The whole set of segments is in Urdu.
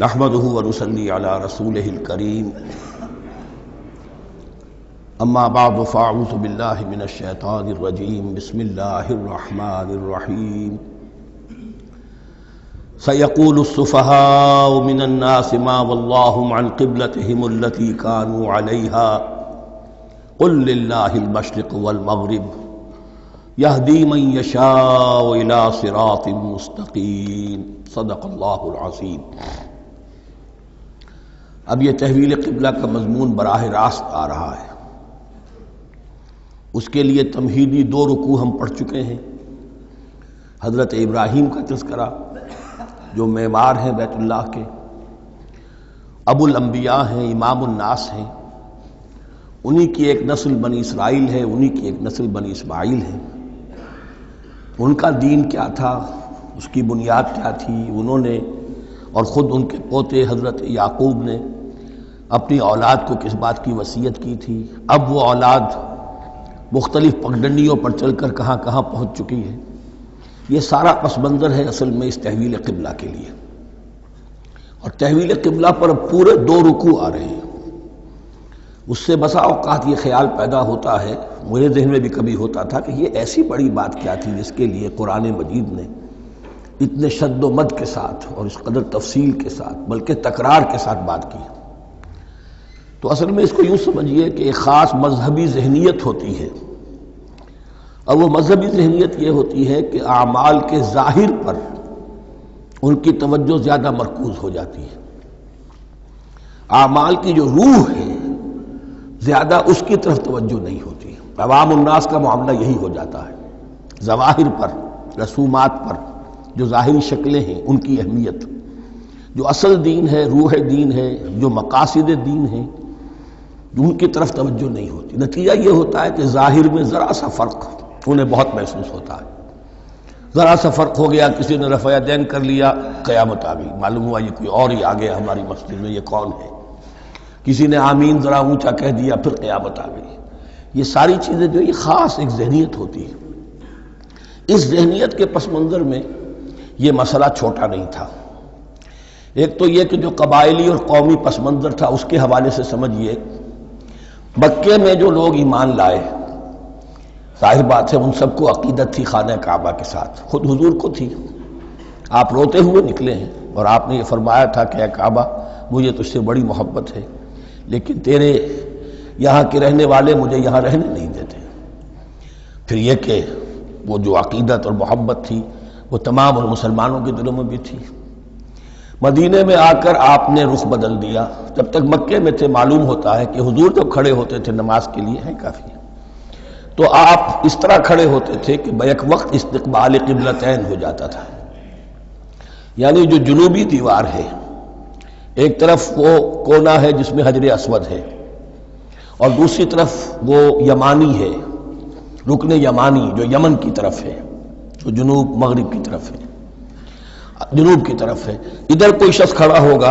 نحمده ونصلي على رسوله الكريم اما بعد فاعوذ بالله من الشيطان الرجيم بسم الله الرحمن الرحيم سيقول السفهاء من الناس ما ولاهم عن قبلتهم التي كانوا عليها قل لله المشرق والمغرب يهدي من يشاء الى صراط مستقيم صدق اللہ العظیم۔ اب یہ تحویل قبلہ کا مضمون براہ راست آ رہا ہے۔ اس کے لیے تمہیدی 2 رکوع ہم پڑھ چکے ہیں۔ حضرت ابراہیم کا تذکرہ جو معمار ہیں بیت اللہ کے، ابو الانبیاء ہیں، امام الناس ہیں، انہی کی ایک نسل بنی اسرائیل ہے، انہی کی ایک نسل بنی اسماعیل ہے۔ ان کا دین کیا تھا، اس کی بنیاد کیا تھی، انہوں نے اور خود ان کے پوتے حضرت یعقوب نے اپنی اولاد کو کس بات کی وصیت کی تھی، اب وہ اولاد مختلف پگڈنڈیوں پر چل کر کہاں کہاں پہنچ چکی ہے، یہ سارا پس منظر ہے اصل میں اس تحویل قبلہ کے لیے۔ اور تحویل قبلہ پر پورے 2 رکوع آ رہے ہیں۔ اس سے بسا اوقات یہ خیال پیدا ہوتا ہے، میرے ذہن میں بھی کبھی ہوتا تھا کہ یہ ایسی بڑی بات کیا تھی جس کے لیے قرآن مجید نے اتنے شد و مد کے ساتھ اور اس قدر تفصیل کے ساتھ بلکہ تکرار کے ساتھ بات کی۔ تو اصل میں اس کو یوں سمجھیے کہ ایک خاص مذہبی ذہنیت ہوتی ہے، اور وہ مذہبی ذہنیت یہ ہوتی ہے کہ اعمال کے ظاہر پر ان کی توجہ زیادہ مرکوز ہو جاتی ہے، اعمال کی جو روح ہے زیادہ اس کی طرف توجہ نہیں ہوتی۔ عوام الناس کا معاملہ یہی ہو جاتا ہے، ظواہر پر، رسومات پر، جو ظاہری شکلیں ہیں ان کی اہمیت، جو اصل دین ہے، روح دین ہے، جو مقاصد دین ہیں، ان کی طرف توجہ نہیں ہوتی۔ نتیجہ یہ ہوتا ہے کہ ظاہر میں ذرا سا فرق انہیں بہت محسوس ہوتا ہے، ذرا سا فرق ہو گیا، کسی نے رفع یدین کر لیا، قیامت آ گئی، معلوم ہوا یہ کوئی اور ہی آ گیا ہماری مسجد میں، یہ کون ہے؟ کسی نے آمین ذرا اونچا کہہ دیا، پھر قیامت آ گئی۔ یہ ساری چیزیں جو یہ خاص ایک ذہنیت ہوتی ہے، اس ذہنیت کے پس منظر میں یہ مسئلہ چھوٹا نہیں تھا۔ ایک تو یہ کہ جو قبائلی اور قومی پس منظر تھا اس کے حوالے سے سمجھیے، مکے میں جو لوگ ایمان لائے، ظاہر بات ہے ان سب کو عقیدت تھی خانہ کعبہ کے ساتھ، خود حضور کو تھی۔ آپ روتے ہوئے نکلے ہیں اور آپ نے یہ فرمایا تھا کہ اے کعبہ مجھے تجھ سے بڑی محبت ہے، لیکن تیرے یہاں کے رہنے والے مجھے یہاں رہنے نہیں دیتے۔ پھر یہ کہ وہ جو عقیدت اور محبت تھی وہ تمام اور مسلمانوں کے دلوں میں بھی تھی۔ مدینے میں آ کر آپ نے رخ بدل دیا۔ جب تک مکے میں تھے معلوم ہوتا ہے کہ حضور جب کھڑے ہوتے تھے نماز کے لیے ہے کافی، تو آپ اس طرح کھڑے ہوتے تھے کہ بیک وقت استقبال قبلتین ہو جاتا تھا، یعنی جو جنوبی دیوار ہے ایک طرف وہ کونا ہے جس میں حجر اسود ہے، اور دوسری طرف وہ یمانی ہے، رکن یمانی جو یمن کی طرف ہے، جو جنوب مغرب کی طرف ہے، جنوب کی طرف ہے۔ ادھر کوئی شخص کھڑا ہوگا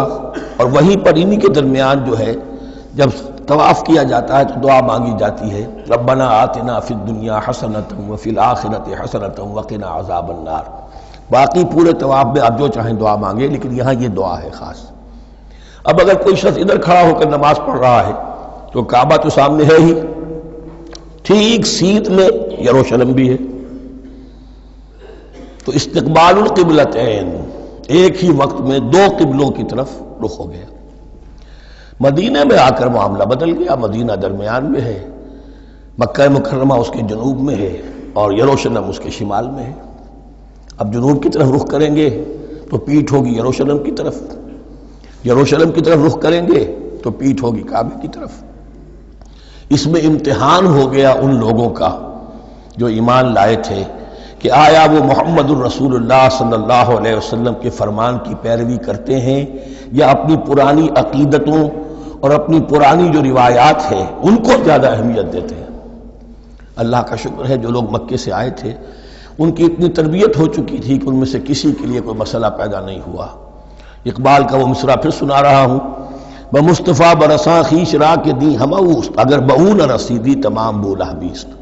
اور وہیں پر انہی کے درمیان جو ہے جب طواف کیا جاتا ہے تو دعا مانگی جاتی ہے، ربنا آتنا فی الدنیا حسنۃ وفی الآخرۃ حسنۃ وقنا عذاب النار۔ باقی پورے طواف میں آپ جو چاہیں دعا مانگے، لیکن یہاں یہ دعا ہے خاص۔ اب اگر کوئی شخص ادھر کھڑا ہو کر نماز پڑھ رہا ہے تو کعبہ تو سامنے ہے ہی، ٹھیک سیدھ میں یروشلم بھی ہے، تو استقبال القبلتین ایک ہی وقت میں 2 قبلوں کی طرف رخ ہو گیا۔ مدینہ میں آ کر معاملہ بدل گیا، مدینہ درمیان میں ہے، مکہ مکرمہ اس کے جنوب میں ہے اور یروشلم اس کے شمال میں ہے۔ اب جنوب کی طرف رخ کریں گے تو پیٹھ ہوگی یروشلم کی طرف، یروشلم کی طرف رخ کریں گے تو پیٹھ ہوگی کعبے کی طرف۔ اس میں امتحان ہو گیا ان لوگوں کا جو ایمان لائے تھے کہ آیا وہ محمد الرسول اللہ صلی اللہ علیہ وسلم کے فرمان کی پیروی کرتے ہیں یا اپنی پرانی عقیدتوں اور اپنی پرانی جو روایات ہیں ان کو زیادہ اہمیت دیتے ہیں۔ اللہ کا شکر ہے جو لوگ مکے سے آئے تھے ان کی اتنی تربیت ہو چکی تھی کہ ان میں سے کسی کے لیے کوئی مسئلہ پیدا نہیں ہوا۔ اقبال کا وہ مصرع پھر سنا رہا ہوں، بمصطفیٰ برساں خیش را کے دی ہماؤست اگر بہو نہ رسیدی تمام بولا بیست۔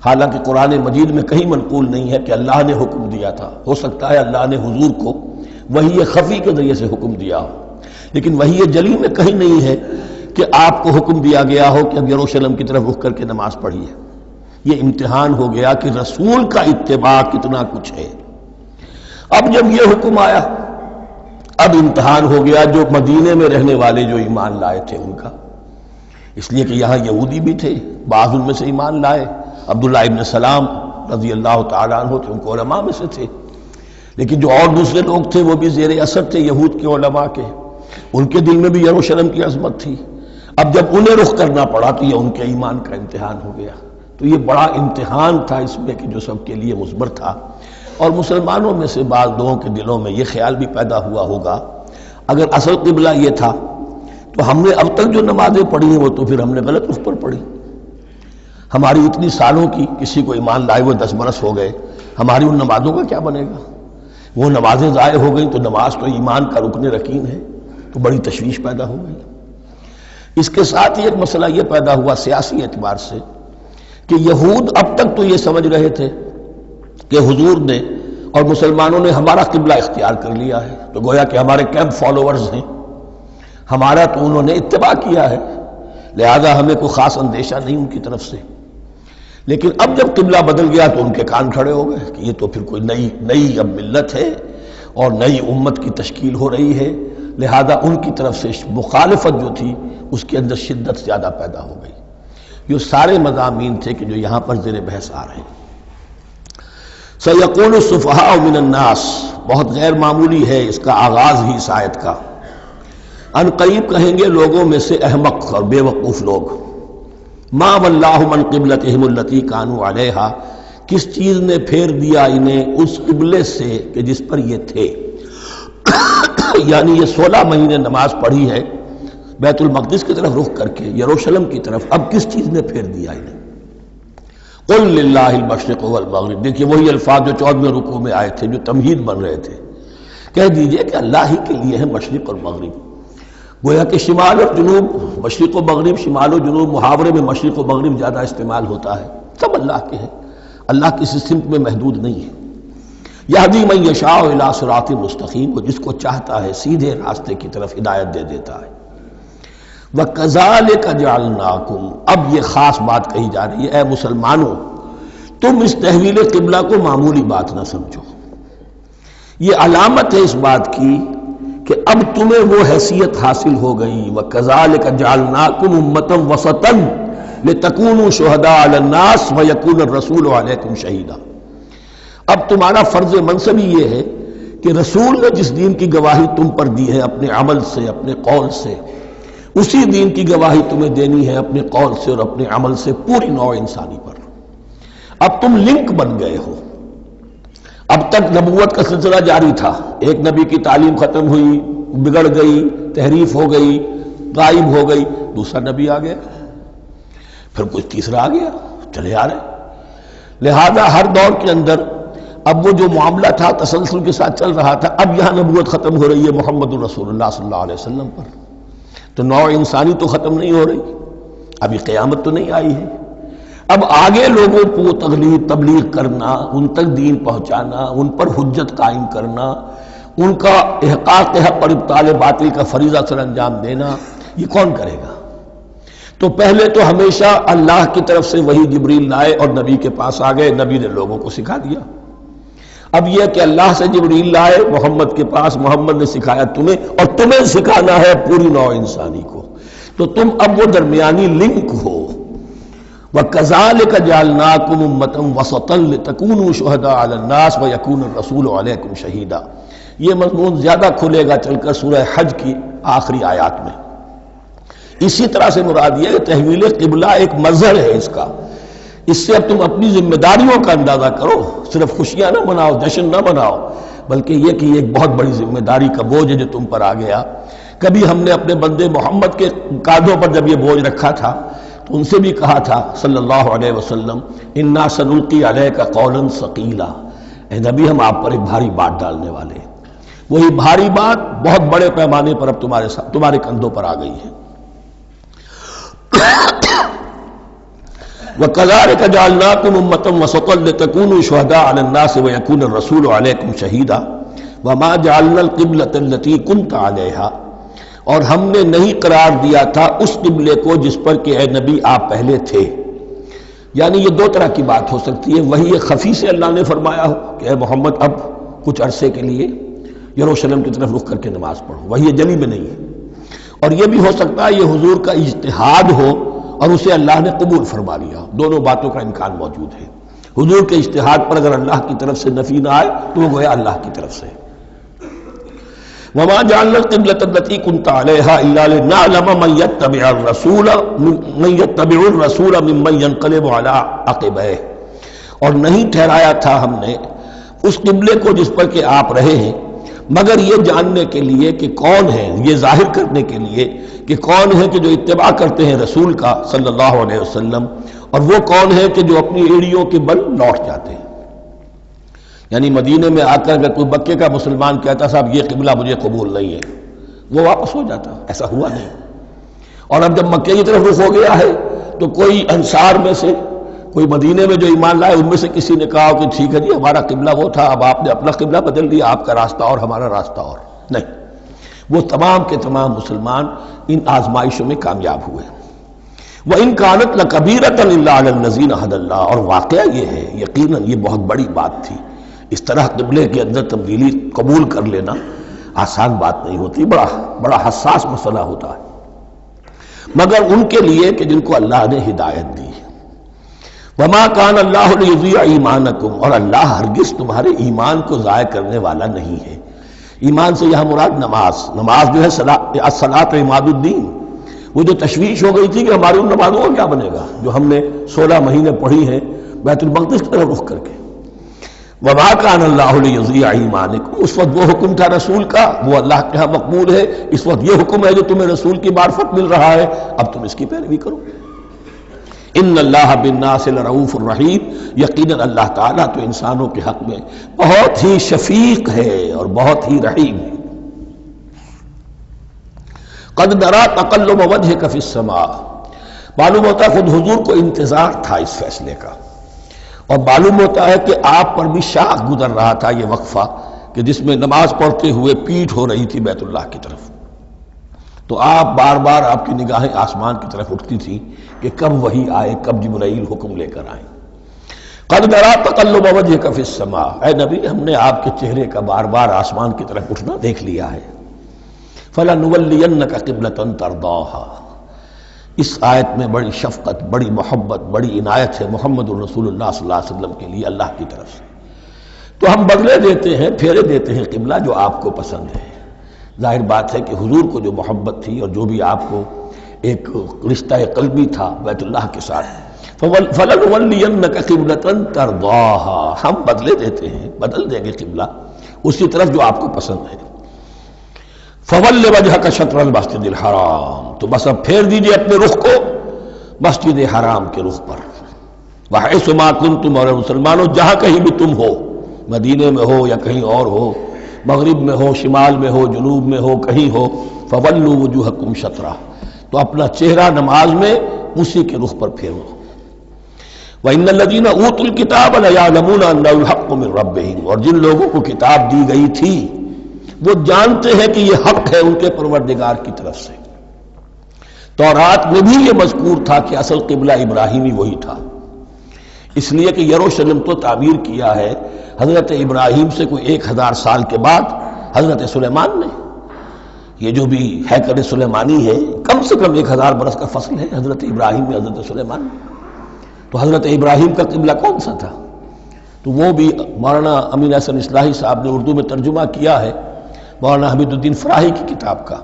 حالانکہ قرآن مجید میں کہیں منقول نہیں ہے کہ اللہ نے حکم دیا تھا، ہو سکتا ہے اللہ نے حضور کو وحی خفی کے ذریعے سے حکم دیا ہو، لیکن وحی جلی میں کہیں نہیں ہے کہ آپ کو حکم دیا گیا ہو کہ اب یروشلم کی طرف رخ کر کے نماز پڑھیے۔ یہ امتحان ہو گیا کہ رسول کا اتباع کتنا کچھ ہے۔ اب جب یہ حکم آیا، اب امتحان ہو گیا جو مدینے میں رہنے والے جو ایمان لائے تھے ان کا، اس لیے کہ یہاں یہودی بھی تھے، بعض ان میں سے ایمان لائے۔ عبداللہ ابن سلام رضی اللہ تعالیٰ عنہ تھے، ان کو علماء میں سے تھے، لیکن جو اور دوسرے لوگ تھے وہ بھی زیر اثر تھے یہود کے علماء کے، ان کے دل میں بھی یروشلم کی عظمت تھی۔ اب جب انہیں رخ کرنا پڑا تو یہ ان کے ایمان کا امتحان ہو گیا۔ تو یہ بڑا امتحان تھا اس میں کہ جو سب کے لیے مثبر تھا، اور مسلمانوں میں سے بعض لوگوں کے دلوں میں یہ خیال بھی پیدا ہوا ہوگا اگر اصل قبلہ یہ تھا تو ہم نے اب تک جو نمازیں پڑھی ہیں وہ تو پھر ہم نے غلط رخ پر پڑھی۔ ہماری اتنی سالوں کی، کسی کو ایمان لائے ہوئے 10 برس ہو گئے، ہماری ان نمازوں کا کیا بنے گا؟ وہ نمازیں ضائع ہو گئیں تو نماز تو ایمان کا رکن رکین ہے، تو بڑی تشویش پیدا ہو گئی۔ اس کے ساتھ ہی ایک مسئلہ یہ پیدا ہوا سیاسی اعتبار سے کہ یہود اب تک تو یہ سمجھ رہے تھے کہ حضور نے اور مسلمانوں نے ہمارا قبلہ اختیار کر لیا ہے، تو گویا کہ ہمارے کیمپ فالوورز ہیں، ہمارا تو انہوں نے اتباع کیا ہے، لہذا ہمیں کوئی خاص اندیشہ نہیں ان کی طرف سے۔ لیکن اب جب قبلہ بدل گیا تو ان کے کان کھڑے ہو گئے کہ یہ تو پھر کوئی نئی اب ملت ہے اور نئی امت کی تشکیل ہو رہی ہے، لہذا ان کی طرف سے مخالفت جو تھی اس کے اندر شدت زیادہ پیدا ہو گئی۔ یہ سارے مضامین تھے کہ جو یہاں پر زیر بحث آ رہے ہیں۔ سَيَقُولُ السُّفَهَاءُ مِنَ النَّاسِ، بہت غیر معمولی ہے اس کا آغاز ہی اس آیت کا۔ ان قریب کہیں گے لوگوں میں سے احمق اور بے وقوف لوگ، ما وَاللَّهُ مَنْ قِبْلَتِهِمُ الَّتِي كَانُوا عَلَيْهَا، کس چیز نے پھیر دیا انہیں اس قبلے سے کہ جس پر یہ تھے۔ یعنی یہ 16 مہینے نماز پڑھی ہے بیت المقدس کی طرف رخ کر کے، یروشلم کی طرف، اب کس چیز نے پھیر دیا انہیں؟ قُلْ لِلَّهِ الْمَشْرِقُ وَالْمَغْرِبُ، دیکھیے وہی الفاظ جو 14ویں رکوع میں آئے تھے جو تمہید بن رہے تھے، کہہ دیجئے کہ اللہ ہی کے لیے ہے مشرق اور مغرب۔ گویا کہ شمال اور جنوب، مشرق و مغرب، شمال و جنوب، محاورے میں مشرق و مغرب زیادہ استعمال ہوتا ہے، سب اللہ کے ہیں، اللہ کسی سمت میں محدود نہیں ہے۔ یہدی من یشاء الی صراط مستقیم، وہ جس کو چاہتا ہے سیدھے راستے کی طرف ہدایت دے دیتا ہے۔ وَكَذَلِكَ جَعَلْنَاكُمْ، اب یہ خاص بات کہی جا رہی ہے، اے مسلمانوں تم اس تحویل قبلہ کو معمولی بات نہ سمجھو، یہ علامت ہے اس بات کی کہ اب تمہیں وہ حیثیت حاصل ہو گئی۔ وَكَذَلِكَ جَعَلْنَاكُمْ أُمَّةً وَسَطًا لِتَكُونُوا شُهَدَاءَ عَلَى النَّاسِ وَيَكُونَ الرَّسُولُ عَلَيْكُمْ شَهِيدًا، اب تمہارا فرض منصب یہ ہے کہ رسول نے جس دین کی گواہی تم پر دی ہے اپنے عمل سے، اپنے قول سے، اسی دین کی گواہی تمہیں دینی ہے اپنے قول سے اور اپنے عمل سے پوری نوع انسانی پر۔ اب تم لنک بن گئے ہو۔ اب تک نبوت کا سلسلہ جاری تھا، ایک نبی کی تعلیم ختم ہوئی، بگڑ گئی، تحریف ہو گئی، غائب ہو گئی، دوسرا نبی آ گیا، پھر کوئی تیسرا آ گیا، چلے آ رہے۔ لہذا ہر دور کے اندر اب وہ جو معاملہ تھا تسلسل کے ساتھ چل رہا تھا، اب یہاں نبوت ختم ہو رہی ہے محمد الرسول اللہ صلی اللہ علیہ وسلم پر، تو نوع انسانی تو ختم نہیں ہو رہی، ابھی قیامت تو نہیں آئی ہے۔ اب آگے لوگوں کو تبلیغ کرنا، ان تک دین پہنچانا، ان پر حجت قائم کرنا، ان کا احقاق حق اور ابطال باطل کا فریضہ سر انجام دینا، یہ کون کرے گا؟ تو پہلے تو ہمیشہ اللہ کی طرف سے وہی جبریل لائے اور نبی کے پاس آ گئے، نبی نے لوگوں کو سکھا دیا۔ اب یہ کہ اللہ سے جبریل لائے محمد کے پاس، محمد نے سکھایا تمہیں، اور تمہیں سکھانا ہے پوری نوع انسانی کو، تو تم اب وہ درمیانی لنک ہو۔ وَكَذَلِكَ جَعَلْنَاكُمْ أُمَّةً وَسَطًا لِتَكُونُوا شُهَدَاءَ عَلَى النَّاسِ وَيَكُونَ الرَّسُولُ عَلَيْكُمْ شَهِيدًا، یہ مضمون زیادہ کھلے گا چل کر سورہ حج کی آخری آیات میں۔ اسی طرح سے مراد یہ کہ تحویل قبلہ ایک مظہر ہے اس کا، اس سے اب تم اپنی ذمہ داریوں کا اندازہ کرو، صرف خوشیاں نہ مناؤ، جشن نہ مناؤ، بلکہ یہ کہ یہ ایک بہت بڑی ذمہ داری کا بوجھ ہے جو تم پر آ گیا۔ کبھی ہم نے اپنے بندے محمد کے کاندھوں پر جب یہ بوجھ رکھا تھا تو ان سے بھی کہا تھا صلی اللہ علیہ وسلم، اِنَّا سَنُلْقِي عَلَيْكَ قَوْلًا ثَقِيلًا، اے نبی ہم آپ پر ایک بھاری بات ڈالنے والے ہیں۔ وہی بھاری بات بہت بڑے پیمانے پر اب تمہارے کندھوں پر آ گئی ہے۔ وَكَذَلِكَ جَعَلْنَاكُمْ أُمَّةً وَسَطًا لِتَكُونُوا شُهَدَاءَ عَلَى النَّاسِ وَيَكُونَ الرَّسُولُ عَلَيْكُمْ شَهِيدًا وَمَا جَعَلْنَا الْقِبْلَةَ الَّتِي كُنْتَ عَلَيْهَا، اور ہم نے نہیں قرار دیا تھا اس قبلے کو جس پر کہ اے نبی آپ پہلے تھے. یعنی یہ دو طرح کی بات ہو سکتی ہے، وہی خفی سے اللہ نے فرمایا ہو کہ اے محمد اب کچھ عرصے کے لیے یروشلم کی طرف رخ کر کے نماز پڑھو، وہی جلی میں نہیں ہے. اور یہ بھی ہو سکتا ہے یہ حضور کا اجتہاد ہو اور اسے اللہ نے قبول فرما لیا ہو. دونوں باتوں کا امکان موجود ہے. حضور کے اجتہاد پر اگر اللہ کی طرف سے نفی نہ آئے تو وہ گویا اللہ کی طرف سے. وما جعلنا القبلة التي كنت عليها إلا لنعلم من يتبع الرسول ممن ينقلب على عقبيه. اور نہیں ٹھہرایا تھا ہم نے اس قبلے کو جس پر کہ آپ رہے ہیں مگر یہ جاننے کے لیے کہ کون ہے، یہ ظاہر کرنے کے لیے کہ کون ہے کہ جو اتباع کرتے ہیں رسول کا صلی اللہ علیہ وسلم، اور وہ کون ہے کہ جو اپنی ایڑیوں کے بل لوٹ جاتے ہیں. یعنی مدینے میں آ کر اگر کوئی مکے کا مسلمان کہتا صاحب یہ قبلہ مجھے قبول نہیں ہے، وہ واپس ہو جاتا. ایسا ہوا نہیں. اور اب جب مکے کی طرف رخ ہو گیا ہے تو کوئی انصار میں سے، کوئی مدینے میں جو ایمان لائے ان میں سے کسی نے کہا کہ ٹھیک ہے جی ہمارا قبلہ وہ تھا، اب آپ نے اپنا قبلہ بدل دیا، آپ کا راستہ اور ہمارا راستہ اور. نہیں، وہ تمام کے تمام مسلمان ان آزمائشوں میں کامیاب ہوئے. وَإِن كَانَتْ لَكَبِيرَةً إِلَّا عَلَى الَّذِينَ هَدَى اللَّهُ. اور واقعہ یہ ہے، یقیناً یہ بہت بڑی بات تھی. اس طرح قبلے کے اندر تبدیلی قبول کر لینا آسان بات نہیں ہوتی، بڑا حساس مسئلہ ہوتا ہے، مگر ان کے لیے کہ جن کو اللہ نے ہدایت دی. وَمَا كَانَ اللَّهُ لِيُضِيعَ إِيمَانَكُمْ. اور اللہ ہرگز تمہارے ایمان کو ضائع کرنے والا نہیں ہے. ایمان سے یہاں مراد نماز جو ہے الصلاۃ عماد الدین. وہ جو تشویش ہو گئی تھی کہ ہماری ان نمازوں کا کیا بنے گا جو ہم نے 16 مہینے پڑھی ہیں بیت المقدس کی طرف رخ کر کے. وَمَا كَانَ اللَّهُ لِيُضِيعَ إِيمَانَكُمْ. اس وقت وہ حکم تھا رسول کا، وہ اللہ کے ہاں مقبول ہے. اس وقت یہ حکم ہے جو تمہیں رسول کی معرفت مل رہا ہے، اب تم اس کی پیروی کرو. ان اللہ بالناس لرؤوف الرحیم. یقیناً اللہ تعالیٰ تو انسانوں کے حق میں بہت ہی شفیق ہے اور بہت ہی رحیم ہے. قد نرى تقلب وجهك في السماء. معلوم ہوتا ہے خود حضور کو انتظار تھا اس فیصلے کا، اور معلوم ہوتا ہے کہ آپ پر بھی شاخ گزر رہا تھا یہ وقفہ کہ جس میں نماز پڑھتے ہوئے پیٹھ ہو رہی تھی بیت اللہ کی طرف. تو آپ بار بار آپ کی نگاہیں آسمان کی طرف اٹھتی تھی کہ کب وحی آئے، کب جبرائیل حکم لے کر آئیں. قد نرى تقلب وجهك في السماء. اے نبی ہم نے آپ کے چہرے کا بار بار آسمان کی طرف اٹھنا دیکھ لیا ہے. فَلَنُوَلِّيَنَّكَ قِبْلَةً تَرْضَاهَا. اس آیت میں بڑی شفقت، بڑی محبت، بڑی عنایت ہے محمد الرسول اللہ صلی اللہ علیہ وسلم کے لیے اللہ کی طرف سے. تو ہم بدلے دیتے ہیں، پھیرے دیتے ہیں قبلہ جو آپ کو پسند ہے. ظاہر بات ہے کہ حضور کو جو محبت تھی اور جو بھی آپ کو ایک رشتہ قلبی تھا بیت اللہ کے ساتھ، فَلَنُوَلِّيَنَّكَ قِبْلَةً تَرْضَاهَا. ہم بدلے دیتے ہیں، بدل دیں گے قبلہ اسی طرف جو آپ کو پسند ہے. فَوَلِّ وَجْهَكَ شَطْرَ الْمَسْجِدِ الْحَرَامِ. تو بس اب پھیر دیجئے اپنے رخ کو مسجد حرام کے رخ پر. وَحَيْثُ مَا كُنْتُمْ. اور مسلمانوں جہاں کہیں بھی تم ہو، مدینے میں ہو یا کہیں اور ہو، مغرب میں ہو، شمال میں ہو، جنوب میں ہو، کہیں ہو، فَوَلُّوا وُجُوهَكُمْ شَطْرَهُ. تو اپنا چہرہ نماز میں اسی کے رخ پر پھیرو. وَإِنَّ الَّذِينَ أُوتُوا الْكِتَابَ لَيَعْلَمُونَ أَنَّهُ الْحَقُّ مِنْ رَبِّهِمْ. اور جن لوگوں کو کتاب دی گئی تھی وہ جانتے ہیں کہ یہ حق ہے ان کے پروردگار کی طرف سے. تورات میں بھی یہ مذکور تھا کہ اصل قبلہ ابراہیمی وہی تھا، اس لیے کہ یروشلم تو تعمیر کیا ہے حضرت ابراہیم سے کوئی 1000 سال کے بعد حضرت سلیمان نے. یہ جو بھی ہیکل سلیمانی ہے کم سے کم 1000 برس کا فصل ہے حضرت ابراہیم میں حضرت سلیمان. تو حضرت ابراہیم کا قبلہ کون سا تھا؟ تو وہ بھی مولانا امین احسن اصلاحی صاحب نے اردو میں ترجمہ کیا ہے مولانا حمید الدین فراہی کی کتاب کا،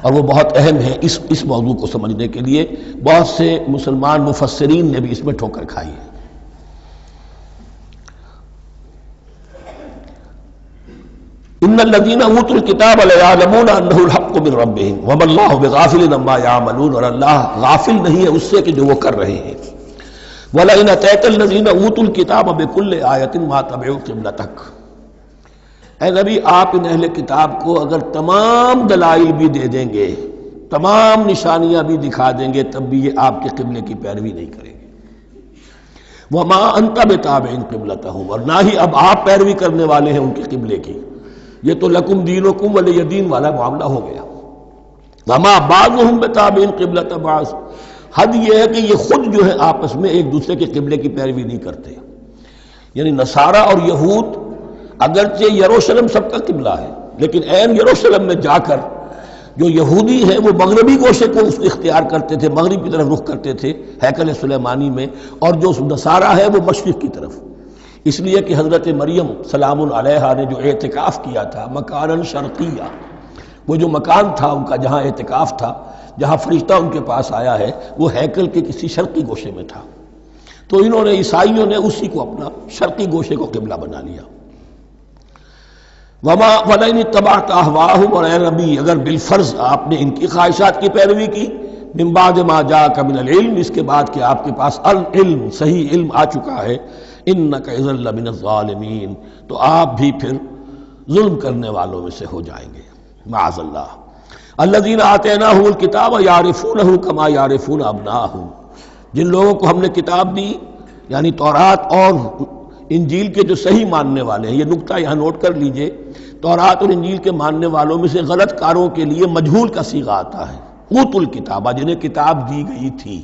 اور وہ بہت اہم ہے اس موضوع کو سمجھنے کے لیے. بہت سے مسلمان مفسرین نے بھی اس میں ٹھوکر کھائی ہے. ان الذين اوتوا الكتاب ليعلمون انه الحق من ربهم وما الله بغافل عما يعملون. اور اللہ غافل نہیں ہے اس سے کہ جو وہ کر رہے ہیں. ولئن اتيت الذين اوتوا الكتاب بكل آية ما تبعوا قبلتك. اے نبی آپ ان اہل کتاب کو اگر تمام دلائل بھی دے دیں گے، تمام نشانیاں بھی دکھا دیں گے، تب بھی یہ آپ کے قبلے کی پیروی نہیں کریں گے. وما انت بتابع قبلتهم. اور نہ ہی اب آپ پیروی کرنے والے ہیں ان کے قبلے کی. یہ تو لکم دینکم ولی دین والا معاملہ ہو گیا. وما بعضهم بتابع قبلۃ بعض، حد یہ ہے کہ یہ خود جو ہے آپس میں ایک دوسرے کے قبلے کی پیروی نہیں کرتے. یعنی نصارہ اور یہود اگرچہ یروشلم سب کا قبلہ ہے، لیکن عین یروشلم میں جا کر جو یہودی ہیں وہ مغربی گوشے کو اختیار کرتے تھے، مغرب کی طرف رخ کرتے تھے ہیکل سلیمانی میں، اور جو نصارہ ہے وہ مشرق کی طرف. اس لیے کہ حضرت مریم سلام علیہا نے جو اعتکاف کیا تھا مکاناً شرقیہ، وہ جو مکان تھا ان کا جہاں اعتکاف تھا، جہاں فرشتہ ان کے پاس آیا ہے، وہ ہیکل کے کسی شرقی گوشے میں تھا. تو انہوں نے عیسائیوں نے اسی کو اپنا شرقی گوشے کو قبلہ بنا لیا. وما ولئن اتبعت اهواءهم، اور اے نبی اگر بالفرض آپ نے ان کی خواہشات کی پیروی کی، من بعد ما جاءك من العلم، اس کے بعد کہ آپ کے پاس العلم صحیح علم آ چکا ہے، انك اذا لمن الظالمین، تو آپ بھی پھر ظلم کرنے والوں میں سے ہو جائیں گے معاذ اللہ. الذین آتیناہم الکتاب یعرفونہ کما یعرفون ابناءہم، جن لوگوں کو ہم نے کتاب دی یعنی تورات اور انجیل کے جو صحیح ماننے والے ہیں، یہ نقطہ یہاں نوٹ کر لیجئے، تورات اور انجیل کے ماننے والوں میں سے غلط کاروں کے لیے مجہول کا صیغہ آتا ہے، اوتوا الکتابہ، جنہیں کتاب دی گئی تھی،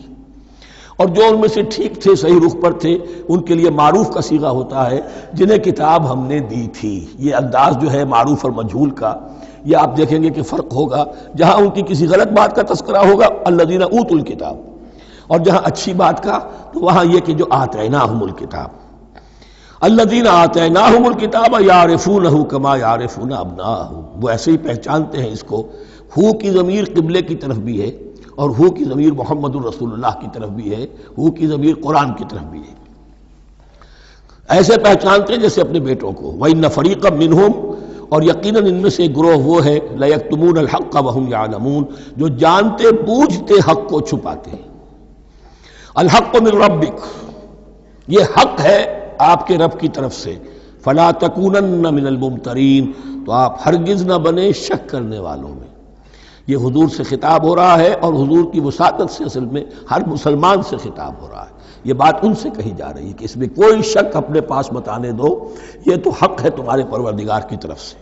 اور جو ان میں سے ٹھیک تھے صحیح رخ پر تھے ان کے لیے معروف کا صیغہ ہوتا ہے جنہیں کتاب ہم نے دی تھی. یہ انداز جو ہے معروف اور مجہول کا، یہ آپ دیکھیں گے کہ فرق ہوگا. جہاں ان کی کسی غلط بات کا تذکرہ ہوگا الذین اوتوا الکتاب، اور جہاں اچھی بات کا تو وہاں یہ کہ جو آتیناہم الکتاب. الذین آتیناہم الکتاب یعرفونہ کما یعرفون ابناءہم، وہ ایسے ہی پہچانتے ہیں اس کو. ہو کی ضمیر قبلے کی طرف بھی ہے، اور ہو کی ضمیر محمد الرسول اللہ کی طرف بھی ہے، ہو کی ضمیر قرآن کی طرف بھی ہے. ایسے پہچانتے ہیں جیسے اپنے بیٹوں کو. وَإِنَّ فَرِيقًا مِّنْهُمْ، اور یقیناً ان میں سے ایک گروہ وہ ہے لَيَكْتُمُونَ الْحَقَّ وَهُمْ يَعْلَمُونَ، جو جانتے بوجھتے حق کو چھپاتے ہیں. الحق من ربک، یہ حق ہے آپ کے رب کی طرف سے. فلا تکونن من الممترین، تو آپ ہرگز نہ بنے شک کرنے والوں میں. یہ حضور سے خطاب ہو رہا ہے، اور حضور کی وساطت سے اصل میں ہر مسلمان سے خطاب ہو رہا ہے. یہ بات ان سے کہی جا رہی ہے کہ اس میں کوئی شک اپنے پاس مت آنے دو، یہ تو حق ہے تمہارے پروردگار کی طرف سے.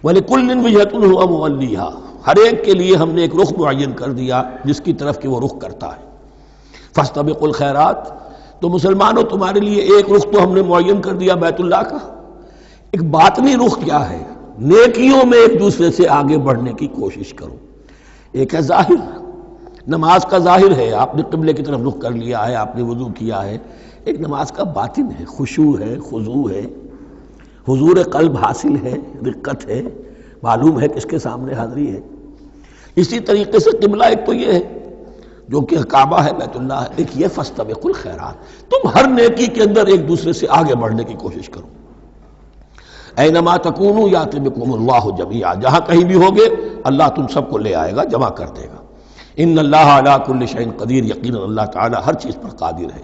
وَلِكُلٍّ وِجْهَةٌ هُوَ مُوَلِّيهَا، ہر ایک کے لیے ہم نے ایک رخ معین کر دیا جس کی طرف کہ وہ رخ کرتا ہے. فَاسْتَبِقُوا الْخَيْرَاتِ، تو مسلمانوں تمہارے لیے ایک رخ تو ہم نے معین کر دیا بیت اللہ کا. ایک باطنی رخ کیا ہے؟ نیکیوں میں ایک دوسرے سے آگے بڑھنے کی کوشش کرو. ایک ہے ظاہر، نماز کا ظاہر ہے، آپ نے قبلے کی طرف رخ کر لیا ہے، آپ نے وضو کیا ہے. ایک نماز کا باطن ہے، خشوع ہے، خضوع ہے، حضور قلب حاصل ہے، رقت ہے، معلوم ہے کس کے سامنے حاضری ہے. اسی طریقے سے قبلہ ایک تو یہ ہے جو کہ کعبہ ہے، بیت اللہ ہے، ایک یہ فاستبقوا الخیرات، تم ہر نیکی کے اندر ایک دوسرے سے آگے بڑھنے کی کوشش کرو. اینما تکونوا یأتی بکم اللہ جمیعا، جہاں کہیں بھی ہوگے اللہ تم سب کو لے آئے گا، جمع کر دے گا. ان اللہ علی کل شیء قدیر، یقینا اللہ تعالی ہر چیز پر قادر ہے.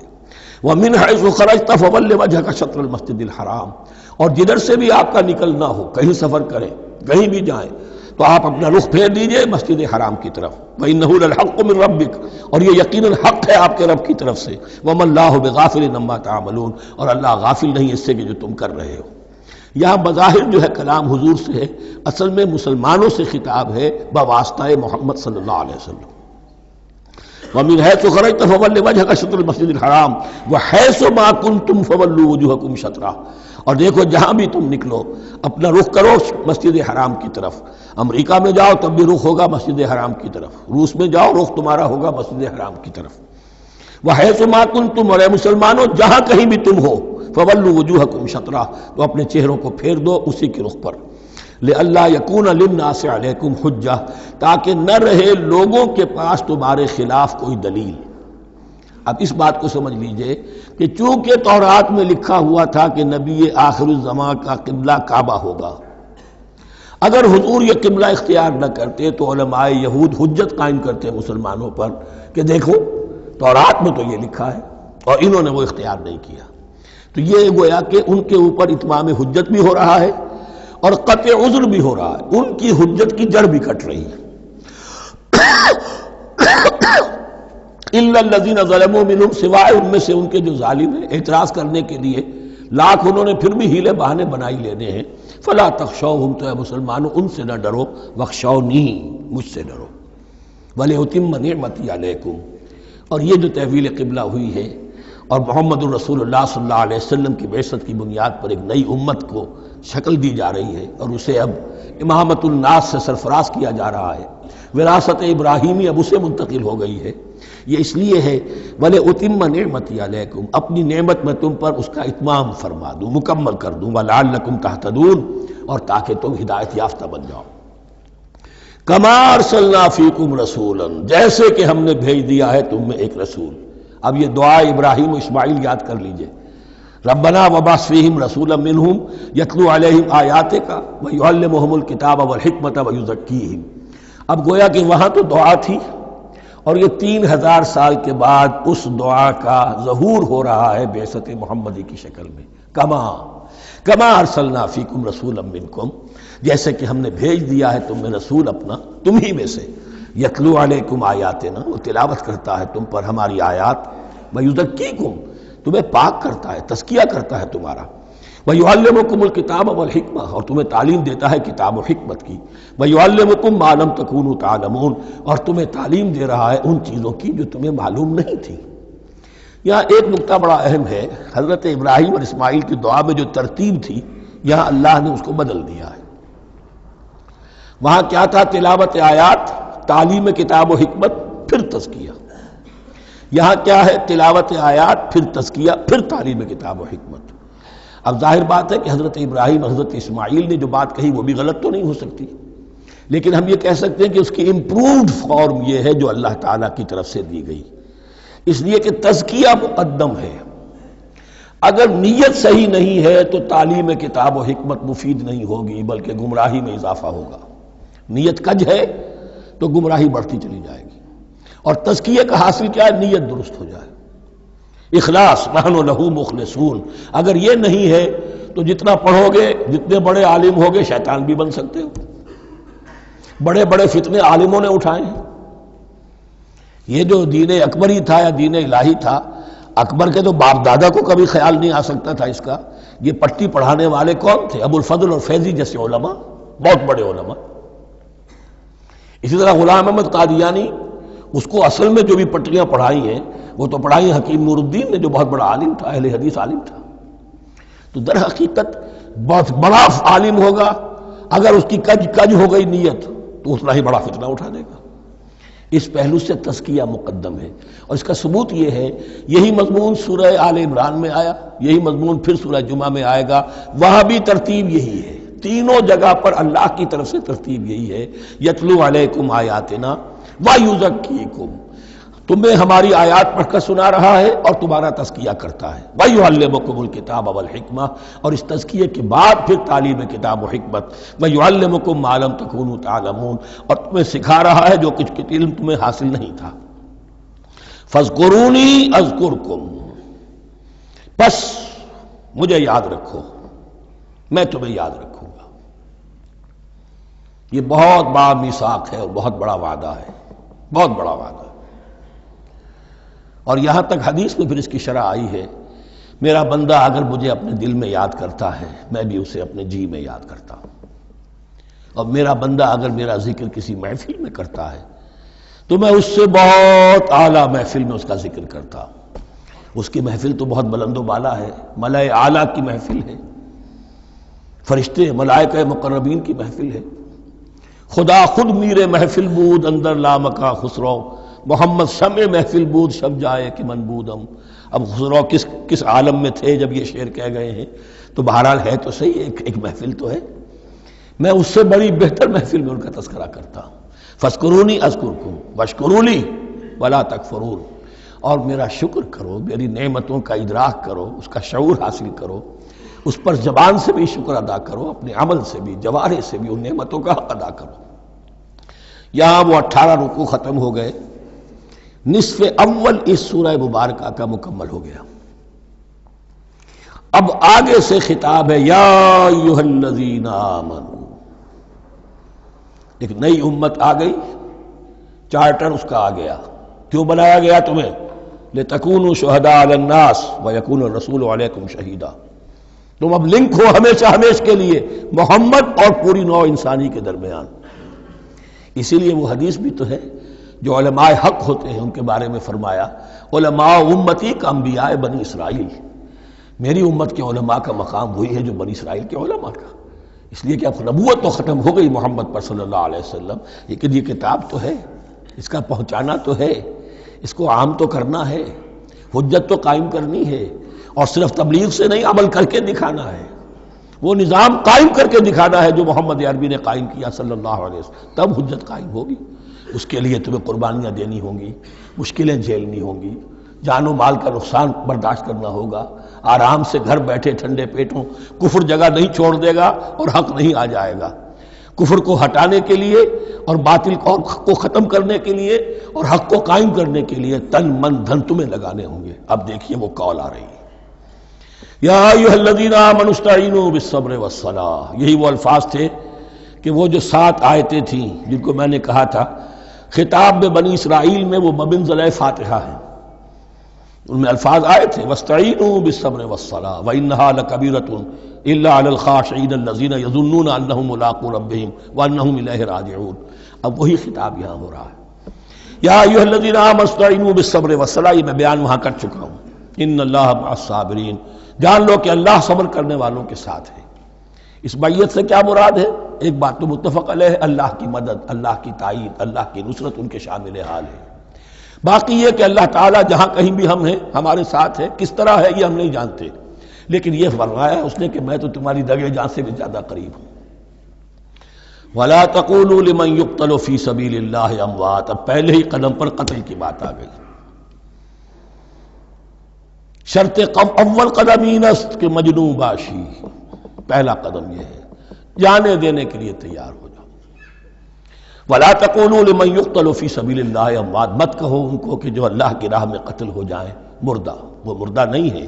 ومن حیث خرجت فول وجهک شطر المسجد الحرام، اور جدھر سے بھی آپ کا نکلنا ہو، کہیں سفر کریں، کہیں بھی جائیں، تو آپ اپنا رخ پھیر دیجئے مسجد حرام کی طرف. وَإِنَّهُ لَلْحَقُّ مِن رَبِّكَ، اور یہ یقیناً حق ہے آپ کے رب کی طرف سے. وَمَا اللَّهُ بِغَافِلٍ عَمَّا تَعْمَلُونَ، اور اللہ غافل نہیں اس سے کہ جو تم کر رہے ہو. یہاں بظاہر جو ہے کلام حضور سے ہے، اصل میں مسلمانوں سے خطاب ہے بواسطہ محمد صلی اللہ علیہ وسلم. وَمِنْ حَيْثُ خَرَجْتَ فَوَلِّ وَجْهَكَ شَطْرَ الْمَسْجِدِ الْحَرَامِ وَحَيْثُ مَا كُنْتُمْ فَوَلُّوا وُجُوهَكُمْ شَطْرَهُ، اور دیکھو جہاں بھی تم نکلو اپنا رخ کرو مسجد حرام کی طرف. امریکہ میں جاؤ تب بھی رخ ہوگا مسجد حرام کی طرف، روس میں جاؤ رخ تمہارا ہوگا مسجد حرام کی طرف. وَحَيْثُ مَا كُنْتُمْ، اور اے مسلمانوں جہاں کہیں بھی تم ہو، فَوَلُّوا وُجُوهَكُمْ شَطْرَهُ، تو اپنے چہروں کو پھیر دو اسی کے رخ پر. لِأَلَّا يَكُونَ لِلنَّاسِ عَلَيْكُمْ حُجَّةٌ، تاکہ نہ رہے لوگوں کے پاس تمہارے خلاف کوئی دلیل. اب اس بات کو سمجھ لیجئے کہ چونکہ تورات میں لکھا ہوا تھا کہ نبی آخر الزمان کا قبلہ کعبہ ہوگا، اگر حضور یہ قبلہ اختیار نہ کرتے تو علماء یہود حجت قائم کرتے مسلمانوں پر کہ دیکھو تورات میں تو یہ لکھا ہے اور انہوں نے وہ اختیار نہیں کیا. تو یہ گویا کہ ان کے اوپر اتمام حجت بھی ہو رہا ہے اور قطع عذر بھی ہو رہا ہے، ان کی حجت کی جڑ بھی کٹ رہی ہے. الا الذین ظلموا منہم، سوائے ان میں سے ان کے جو ظالم ہیں، اعتراض کرنے کے لیے لاکھ انہوں نے پھر بھی ہیلے بہانے بنائی لینے ہیں. فلا تخشوہم، تو اے مسلمانوں ان سے نہ ڈرو، واخشونی، مجھ سے ڈرو. وَلِأُتِمَّ نِعْمَتِي عَلَيْكُمْ، اور یہ جو تحویل قبلہ ہوئی ہے اور محمد الرسول اللہ صلی اللہ علیہ وسلم کی بعثت کی بنیاد پر ایک نئی امت کو شکل دی جا رہی ہے اور اسے اب امامت الناس سے سرفراز کیا جا رہا ہے، وراثت ابراہیمی اب اسے منتقل ہو گئی ہے، یہ اس لیے ہے وَلِأُتِمَّ نِعْمَتِي عَلَيْكُمْ، اپنی نعمت میں تم پر اس کا اتمام فرما دوں، مکمل کر دوں، وَلَعَلَّكُمْ تَهْتَدُونَ، اور تاکہ تم ہدایت یافتہ بن جاؤ۔ کَمَا أَرْسَلْنَا فِيكُمْ رَسُولًا، جیسے کہ ہم نے بھیج دیا ہے تم میں ایک رسول۔ اب یہ دعا ابراہیم و اسماعیل یاد کر لیجئے، ربنا وبعث فیہم رسولا منہم یتلو علیہم آیاتک ویعلمہم الکتاب والحکمت ویزکیہم۔ اب گویا کہ وہاں تو دعا تھی اور یہ 3000 سال کے بعد اس دعا کا ظہور ہو رہا ہے بعثت محمدی کی شکل میں۔ کما ارسلنا فیکم رسولا منکم، جیسے کہ ہم نے بھیج دیا ہے تم میں رسول اپنا تم ہی میں سے، یتلو علیکم آیاتنا، وہ تلاوت کرتا ہے تم پر ہماری آیات، ویزکیکم، تمہیں پاک کرتا ہے، تزکیہ کرتا ہے تمہارا، ویعلمکم الکتاب والحکمہ، اور تمہیں تعلیم دیتا ہے کتاب و حکمت کی، ویعلمکم ما لم تکونوا تعلمون، اور تمہیں تعلیم دے رہا ہے ان چیزوں کی جو تمہیں معلوم نہیں تھی۔ یہاں ایک نکتہ بڑا اہم ہے، حضرت ابراہیم اور اسماعیل کی دعا میں جو ترتیب تھی یہاں اللہ نے اس کو بدل دیا ہے۔ وہاں کیا تھا؟ تلاوت آیات، تعلیم کتاب و حکمت، پھر تزکیہ۔ یہاں کیا ہے؟ تلاوت آیات، پھر تزکیہ، پھر تعلیم کتاب و حکمت۔ اب ظاہر بات ہے کہ حضرت ابراہیم حضرت اسماعیل نے جو بات کہی وہ بھی غلط تو نہیں ہو سکتی، لیکن ہم یہ کہہ سکتے ہیں کہ اس کی امپرووڈ فارم یہ ہے جو اللہ تعالیٰ کی طرف سے دی گئی، اس لیے کہ تزکیہ مقدم ہے۔ اگر نیت صحیح نہیں ہے تو تعلیم کتاب و حکمت مفید نہیں ہوگی بلکہ گمراہی میں اضافہ ہوگا۔ نیت کج ہے تو گمراہی بڑھتی چلی جائے گی، اور تزکیہ کا حاصل کیا ہے؟ نیت درست ہو جائے، اخلاص، نحن لہ مخلصون۔ اگر یہ نہیں ہے تو جتنا پڑھو گے، جتنے بڑے عالم ہوگے، شیطان بھی بن سکتے ہو۔ بڑے بڑے فتنے عالموں نے اٹھائے ہیں۔ یہ جو دین اکبری تھا یا دین الہی تھا، اکبر کے تو باپ دادا کو کبھی خیال نہیں آ سکتا تھا اس کا۔ یہ پٹی پڑھانے والے کون تھے؟ ابو الفضل اور فیضی جیسے علماء، بہت بڑے علماء۔ اسی طرح غلام احمد قادیانی، اس کو اصل میں جو بھی پٹیاں پڑھائی ہیں وہ تو پڑھائی حکیم نور الدین نے، جو بہت بڑا عالم تھا، اہل حدیث عالم تھا۔ تو در حقیقت بہت بڑا عالم ہوگا، اگر اس کی کج ہو گئی نیت تو اتنا ہی بڑا فتنہ اٹھا دے گا۔ اس پہلو سے تزکیہ مقدم ہے، اور اس کا ثبوت یہ ہے، یہی مضمون سورہ آل عمران میں آیا، یہی مضمون پھر سورہ جمعہ میں آئے گا، وہاں بھی ترتیب یہی ہے۔ تینوں جگہ پر اللہ کی طرف سے ترتیب یہی ہے، یتلو علیکم آیاتنا ویزکیکم، تمہیں ہماری آیات پڑھ کر سنا رہا ہے اور تمہارا تزکیہ کرتا ہے، ویعلمکم الکتاب والحکمہ، اور اس تزکیے کے بعد پھر تعلیم کتاب و حکمت، ویعلمکم ما لم تکونوا تعلمون، اور تمہیں سکھا رہا ہے جو کچھ علم تمہیں حاصل نہیں تھا۔ فاذکرونی اذکرکم، بس مجھے یاد رکھو، میں تمہیں یاد رکھوں گا۔ یہ بہت بڑا میثاق ہے اور بہت بڑا وعدہ ہے، بہت بڑا وعدہ ہے۔ اور یہاں تک حدیث میں پھر اس کی شرح آئی ہے، میرا بندہ اگر مجھے اپنے دل میں یاد کرتا ہے میں بھی اسے اپنے جی میں یاد کرتا ہوں، اور میرا بندہ اگر میرا ذکر کسی محفل میں کرتا ہے تو میں اس سے بہت اعلیٰ محفل میں اس کا ذکر کرتا ہوں۔ اس کی محفل تو بہت بلند و بالا ہے، ملأ اعلیٰ کی محفل ہے، فرشتے ملائکہ مقربین کی محفل ہے۔ خدا خود میرے محفل بود اندر لامکا خسرو، محمد شمع محفل بود شب جائے کہ من بودم۔ اب خسرو کس عالم میں تھے جب یہ شعر کہہ گئے ہیں؟ تو بہرحال ہے تو صحیح، ایک محفل تو ہے، میں اس سے بڑی بہتر محفل میں ان کا تذکرہ کرتا ہوں۔ فاذکرونی اذکرکم واشکروا لی ولا تکفرون، اور میرا شکر کرو، میری نعمتوں کا ادراک کرو، اس کا شعور حاصل کرو، اس پر زبان سے بھی شکر ادا کرو، اپنے عمل سے بھی، جوارح سے بھی ان نعمتوں کا حق ادا کرو۔ یہاں وہ 18 رکوع ختم ہو گئے، نصف اول اس سورہ مبارکہ کا مکمل ہو گیا۔ اب آگے سے خطاب ہے، یا ایھا الذین آمنوا، ایک نئی امت آ گئی، چارٹر اس کا آ گیا۔ کیوں بنایا گیا تمہیں؟ لتکونوا شہداء علی الناس ویکون الرسول علیکم شہیدا، تم اب لنک ہو ہمیشہ ہمیش کے لیے محمد اور پوری نوع انسانی کے درمیان۔ اسی لیے وہ حدیث بھی تو ہے جو علماء حق ہوتے ہیں ان کے بارے میں فرمایا علماء امتی کا انبیاء بنی اسرائیل، میری امت کے علماء کا مقام وہی ہے جو بنی اسرائیل کے علماء کا، اس لیے کہ اب نبوت تو ختم ہو گئی محمد پر صلی اللہ علیہ وسلم، لیکن یہ کتاب تو ہے، اس کا پہنچانا تو ہے، اس کو عام تو کرنا ہے، حجت تو قائم کرنی ہے، اور صرف تبلیغ سے نہیں عمل کر کے دکھانا ہے، وہ نظام قائم کر کے دکھانا ہے جو محمد عربی نے قائم کیا صلی اللہ علیہ وسلم، تب حجت قائم ہوگی۔ اس کے لیے تمہیں قربانیاں دینی ہوں گی، مشکلیں جھیلنی ہوں گی، جان و مال کا نقصان برداشت کرنا ہوگا، آرام سے گھر بیٹھے ٹھنڈے پیٹوں کفر جگہ نہیں چھوڑ دے گا اور حق نہیں آ جائے گا، کفر کو ہٹانے کے لیے اور باطل کو ختم کرنے کے لیے اور حق کو قائم کرنے کے لیے تن من دھن تمہیں لگانے ہوں گے۔ اب دیکھیے وہ کال آ رہی ہے، یا ایھا الذین آمنوا استعینوا بالصبر والصلاۃ، یہی وہ الفاظ تھے کہ وہ جو 7 آیتیں تھیں جن کو میں نے کہا تھا خطاب میں بنی اسرائیل میں وہ بمنزلہ فاتحہ ہیں، ان میں الفاظ آئے تھے واستعینوا بالصبر والصلاۃ وانھا لکبیرۃ الا علی الخاشعین الذین یظنون انہم ملاقو ربہم وانہم الیہ راجعون۔ اب وہی خطاب یہاں ہو رہا ہے، یا ایھا الذین آمنوا استعینوا بالصبر والصلاۃ، یہ میں بیان وہاں کر چکا ہوں، ان اللہ مع الصابرین، جان لو کہ اللہ صبر کرنے والوں کے ساتھ ہے۔ اس بیعت سے کیا مراد ہے؟ ایک بات تو متفق علیہ ہے، اللہ کی مدد، اللہ کی تائید، اللہ کی نصرت ان کے شامل حال ہے۔ باقی یہ کہ اللہ تعالیٰ جہاں کہیں بھی ہم ہیں ہمارے ساتھ ہے، کس طرح ہے یہ ہم نہیں جانتے، لیکن یہ فرمایا اس نے کہ میں تو تمہاری دگے جان سے بھی زیادہ قریب ہوں۔ وَلَا تَقُولُوا لِمَنْ يُقْتَلُ فِي سَبِيلِ اللَّهِ أَمْوَاتٌ، اب پہلے ہی قدم پر قتل کی بات آ گئی۔ شرط اول قدم ہی نست کہ مجنون باشی، پہلا قدم یہ ہے جانے دینے کے لیے تیار ہو جاؤ۔ وَلَا تَقُولُوا لِمَنْ يُقْتَلُ فِي سَبِيلِ اللَّهِ أَمْوَاتٌ، مت کہو ان کو کہ جو اللہ کی راہ میں قتل ہو جائیں مردہ، وہ مردہ نہیں ہے،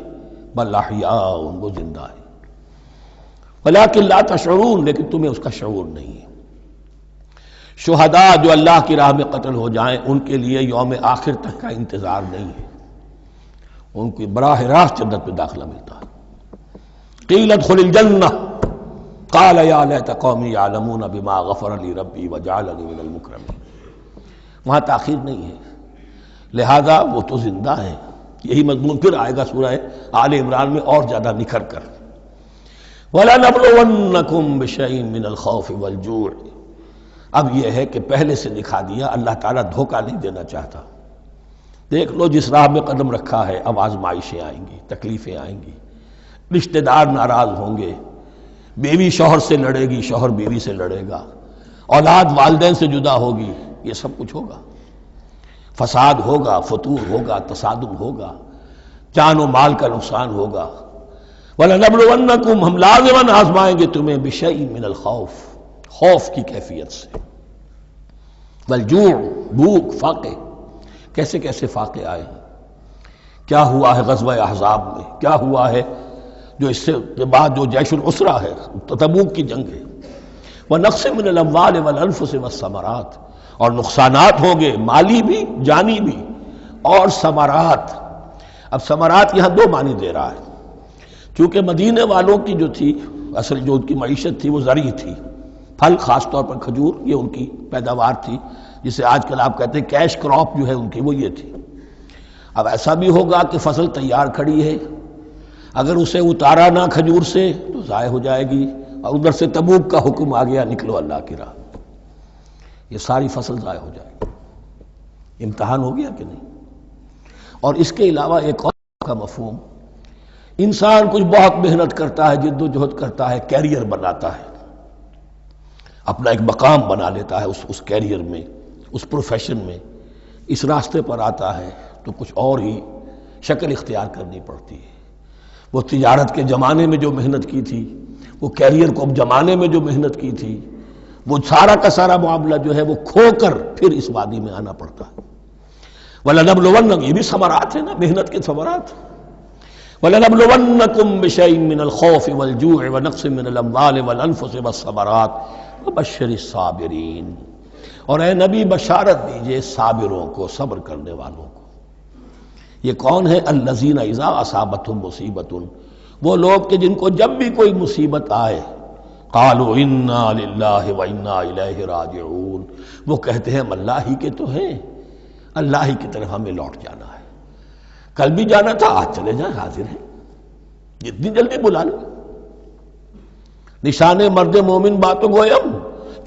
بل احیاء، وہ زندہ ہے، ولیکن لا تشعرون، لیکن تمہیں اس کا شعور نہیں ہے۔ شہداء جو اللہ کی راہ میں قتل ہو جائیں ان کے لیے یوم آخر تک کا انتظار نہیں ہے، ان کی براہ راست جنت میں داخلہ ملتا ہے۔ قیل ادخل الجنہ قال یا لیت قومی یعلمون بما غفر لی ربی وجعلنی من المکرمین، وہاں تاخیر نہیں ہے، لہذا وہ تو زندہ ہے۔ یہی مضمون پھر آئے گا سورہ آل عمران میں اور زیادہ نکھر کر، وَلَنَبْلُوَنَّكُمْ بِشَيْءٍ مِّنَ الْخَوْفِ وَالْجُوعِ۔ اب یہ ہے کہ پہلے سے دکھا دیا، اللہ تعالیٰ دھوکہ نہیں دینا چاہتا۔ دیکھ لو جس راہ میں قدم رکھا ہے اب آزمائشیں آئیں گی، تکلیفیں آئیں گی، رشتہ دار ناراض ہوں گے، بیوی شوہر سے لڑے گی، شوہر بیوی سے لڑے گا، اولاد والدین سے جدا ہوگی، یہ سب کچھ ہوگا، فساد ہوگا، فتور ہوگا، تصادم ہوگا، جان و مال کا نقصان ہوگا۔ وَلَنَبْلُوَنَّكُمْ، ہم لازماً آزمائیں گے تمہیں، بِشَيْءٍ مِّنَ الْخَوْفِ، خوف کی کیفیت سے، وَالْجُوعِ، بھوک، فاقے، کیسے کیسے فاقے آئے ہیں، کیا ہوا ہے غزوہ احزاب میں، کیا ہوا ہے جو اس سے بعد جو جیش العسرہ ہے، تبوک کی جنگ ہے۔ وَنَقْصٍ مِّنَ الْأَمْوَالِ وَالْأَنفُسِ وَالثَّمَرَاتِ، اور نقصانات ہوں گے مالی بھی جانی بھی، اور ثمرات۔ اب ثمرات یہاں دو معنی دے رہا ہے، چونکہ مدینے والوں کی جو تھی اصل جو ان کی معیشت تھی وہ زرعی تھی، پھل، خاص طور پر کھجور، یہ ان کی پیداوار تھی، جسے آج کل آپ کہتے ہیں کیش کراپ جو ہے ان کی، وہ یہ تھی۔ اب ایسا بھی ہوگا کہ فصل تیار کھڑی ہے، اگر اسے اتارا نہ کھجور سے تو ضائع ہو جائے گی، اور ادھر سے تبوک کا حکم آ گیا نکلو اللہ کی راہ، یہ ساری فصل ضائع ہو جائے گی۔ امتحان ہو گیا کہ نہیں؟ اور اس کے علاوہ ایک اور کا مفہوم، انسان کچھ بہت محنت کرتا ہے، جد و جہد کرتا ہے، کیریئر بناتا ہے، اپنا ایک مقام بنا لیتا ہے اس کیریئر میں، اس پروفیشن میں، اس راستے پر آتا ہے تو کچھ اور ہی شکل اختیار کرنی پڑتی ہے۔ وہ تجارت کے زمانے میں جو محنت کی تھی، وہ کیریئر کو جمانے میں جو محنت کی تھی، وہ سارا کا سارا معاملہ جو ہے وہ کھو کر پھر اس وادی میں آنا پڑتا ہے۔ وَلَنَبْلُوَنَّكُمْ، یہ بھی ثمرات ہیں نا، محنت کے ثمرات۔ وَلَنَبْلُوَنَّكُمْ بِشَيْءٍ مِّنَ الْخَوْفِ وَالْجُوعِ وَنَقْصٍ مِّنَ الْأَمْوَالِ وَالْأَنفُسِ وَالثَّمَرَاتِ وَبَشِّرِ الصَّابِرِينَ، اور اے نبی بشارت دیجئے صابروں کو، صبر کرنے والوں کو۔ یہ کون ہے؟ الذین اذا اصابتہم مصیبۃ، وہ لوگ کہ جن کو جب بھی کوئی مصیبت آئے، قالوا انا للہ وانا الیہ راجعون، وہ کہتے ہیں ہم اللہ ہی کے تو ہیں اللہ ہی کی طرف ہمیں لوٹ جانا ہے. کل بھی جانا تھا، آج چلے جائیں، حاضر ہیں، جتنی جلدی بلا لیں. نشان مرد مومن باتوں گویم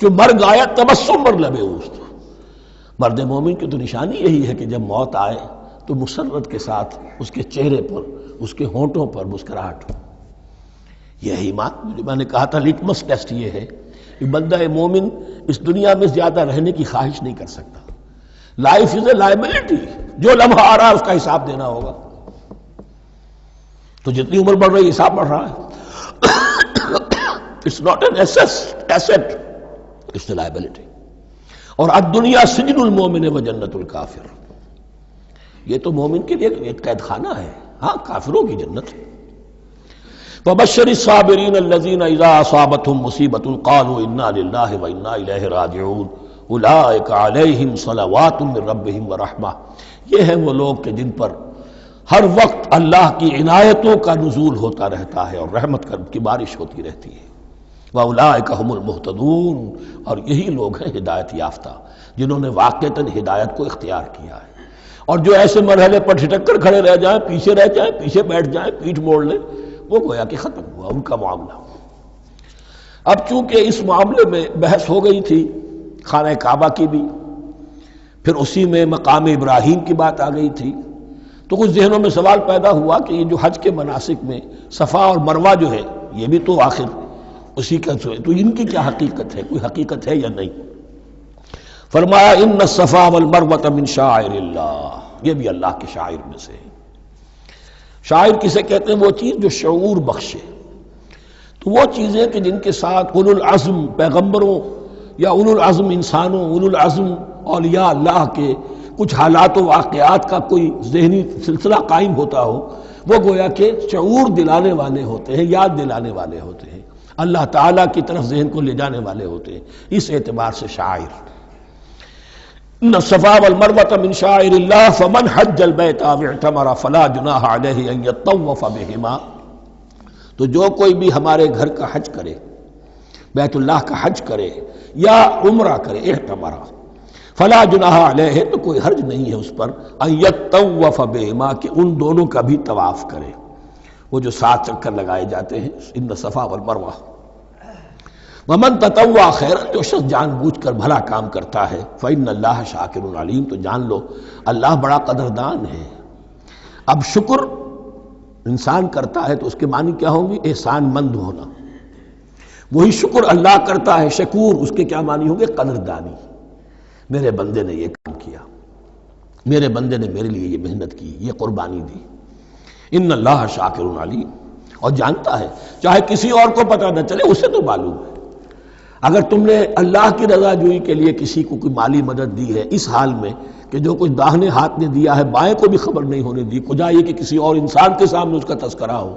جو مر گایا تبسم بر لبے اوست. مرد مومن کی تو نشانی یہی ہے کہ جب موت آئے تو مسرت کے ساتھ اس کے چہرے پر، اس کے ہونٹوں پر مسکراہٹ ہو. یہ ایمان جو میں نے کہا تھا، لٹمس ٹیسٹ یہ ہے کہ بندہ مومن اس دنیا میں زیادہ رہنے کی خواہش نہیں کر سکتا. لائف از اے لائبلٹی، جو لمحہ آ رہا ہے اس کا حساب دینا ہوگا. تو جتنی عمر بڑھ رہی حساب بڑھ رہا ہے. It's not an asset, it's a liability. اور الدنیا سجن المومن و جنت الکافر، یہ تو مومن کے لیے ایک قید خانہ ہے، ہاں کافروں کی جنت ہے. وبشر الصابرین الذین اذا اصابتهم مصیبۃ قالوا انا للہ وانا الیہ راجعون اولئک علیہم صلوات من ربہم ورحمہ. یہ ہیں وہ لوگ کہ جن پر ہر وقت اللہ کی عنایتوں کا نزول ہوتا رہتا ہے اور رحمت کی بارش ہوتی رہتی ہے. وَأُولَٰئِكَ هُمُ الْمُهْتَدُونَ، اور یہی لوگ ہیں ہدایت یافتہ جنہوں نے واقعتاً ہدایت کو اختیار کیا ہے. اور جو ایسے مرحلے پر ٹھٹک کر کھڑے رہ جائیں، پیچھے رہ جائیں، پیچھے بیٹھ جائیں، پیٹھ موڑ لیں، وہ گویا کہ ختم ہوا ان کا معاملہ. اب چونکہ اس معاملے میں بحث ہو گئی تھی خانہ کعبہ کی بھی، پھر اسی میں مقام ابراہیم کی بات آ گئی تھی، تو کچھ ذہنوں میں سوال پیدا ہوا کہ یہ جو حج کے مناسک میں صفا اور مروہ جو ہے، یہ بھی تو آخر اسی کا تو ان کی کیا حقیقت ہے، کوئی حقیقت ہے یا نہیں؟ فرمایا ان الصفا والمروہ من شعائر اللہ، یہ بھی اللہ کے شاعر میں سے ہے. شاعر کسے کہتے ہیں؟ وہ چیز جو شعور بخشے. تو وہ چیزیں کہ جن کے ساتھ اولو العزم پیغمبروں یا اولو العزم انسانوں، اولو العزم اولیاء اللہ کے کچھ حالات و واقعات کا کوئی ذہنی سلسلہ قائم ہوتا ہو، وہ گویا کہ شعور دلانے والے ہوتے ہیں، یاد دلانے والے ہوتے ہیں، اللہ تعالیٰ کی طرف ذہن کو لے جانے والے ہوتے ہیں. اس اعتبار سے شاعر. ان الصفا والمروہ من شعائر اللہ فمن حج البیت او اعتمر فلا جناح علیہ ان یطوف بہما. تو جو کوئی بھی ہمارے گھر کا حج کرے، بیت اللہ کا حج کرے یا عمرہ کرے، اعتمر، فلا جناح علیہ، تو کوئی حرج نہیں ہے اس پر، ان یطوف بہما، کہ ان دونوں کا بھی طواف کرے. وہ جو 7 چکر لگائے جاتے ہیں، ان الصفا والمروہ. ومن تطوع خیرا، جو شخص جان بوجھ کر بھلا کام کرتا ہے، فإن اللہ شاکر علیم، تو جان لو اللہ بڑا قدردان ہے. اب شکر انسان کرتا ہے تو اس کے معنی کیا ہوں گے؟ احسان مند ہونا. وہی شکر اللہ کرتا ہے شکور، اس کے کیا معنی ہوں گے؟ قدردانی. میرے بندے نے یہ کام کیا، میرے بندے نے میرے لیے یہ محنت کی، یہ قربانی دی. ان اللہ شاکر علیم، اور جانتا ہے، چاہے کسی اور کو پتہ نہ چلے، اسے تو معلوم ہے. اگر تم نے اللہ کی رضا جوئی کے لیے کسی کو کوئی مالی مدد دی ہے اس حال میں کہ جو کچھ داہنے ہاتھ نے دیا ہے بائیں کو بھی خبر نہیں ہونے دی، کجا یہ کہ کسی اور انسان کے سامنے اس کا تذکرہ ہو،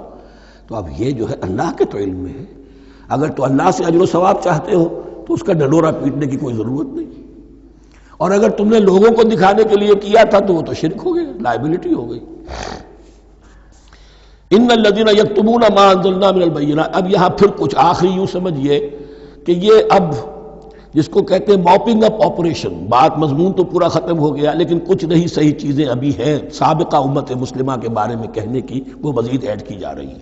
تو اب یہ جو ہے اللہ کے تو علم میں ہے. اگر تو اللہ سے اجر و ثواب چاہتے ہو تو اس کا ڈنڈورا پیٹنے کی کوئی ضرورت نہیں. اور اگر تم نے لوگوں کو دکھانے کے لیے کیا تھا تو وہ تو شرک ہو گیا، لائبلٹی ہو گئی. ان الذین یکتمون ما انزلنا من البینات. اب یہاں پھر کچھ آخری یوں سمجھیے کہ یہ اب جس کو کہتے ہیں موپنگ اپ آپریشن، بات مضمون تو پورا ختم ہو گیا لیکن کچھ نہیں صحیح چیزیں ابھی ہیں سابقہ امت مسلمہ کے بارے میں کہنے کی، وہ مزید ایڈ کی جا رہی ہیں.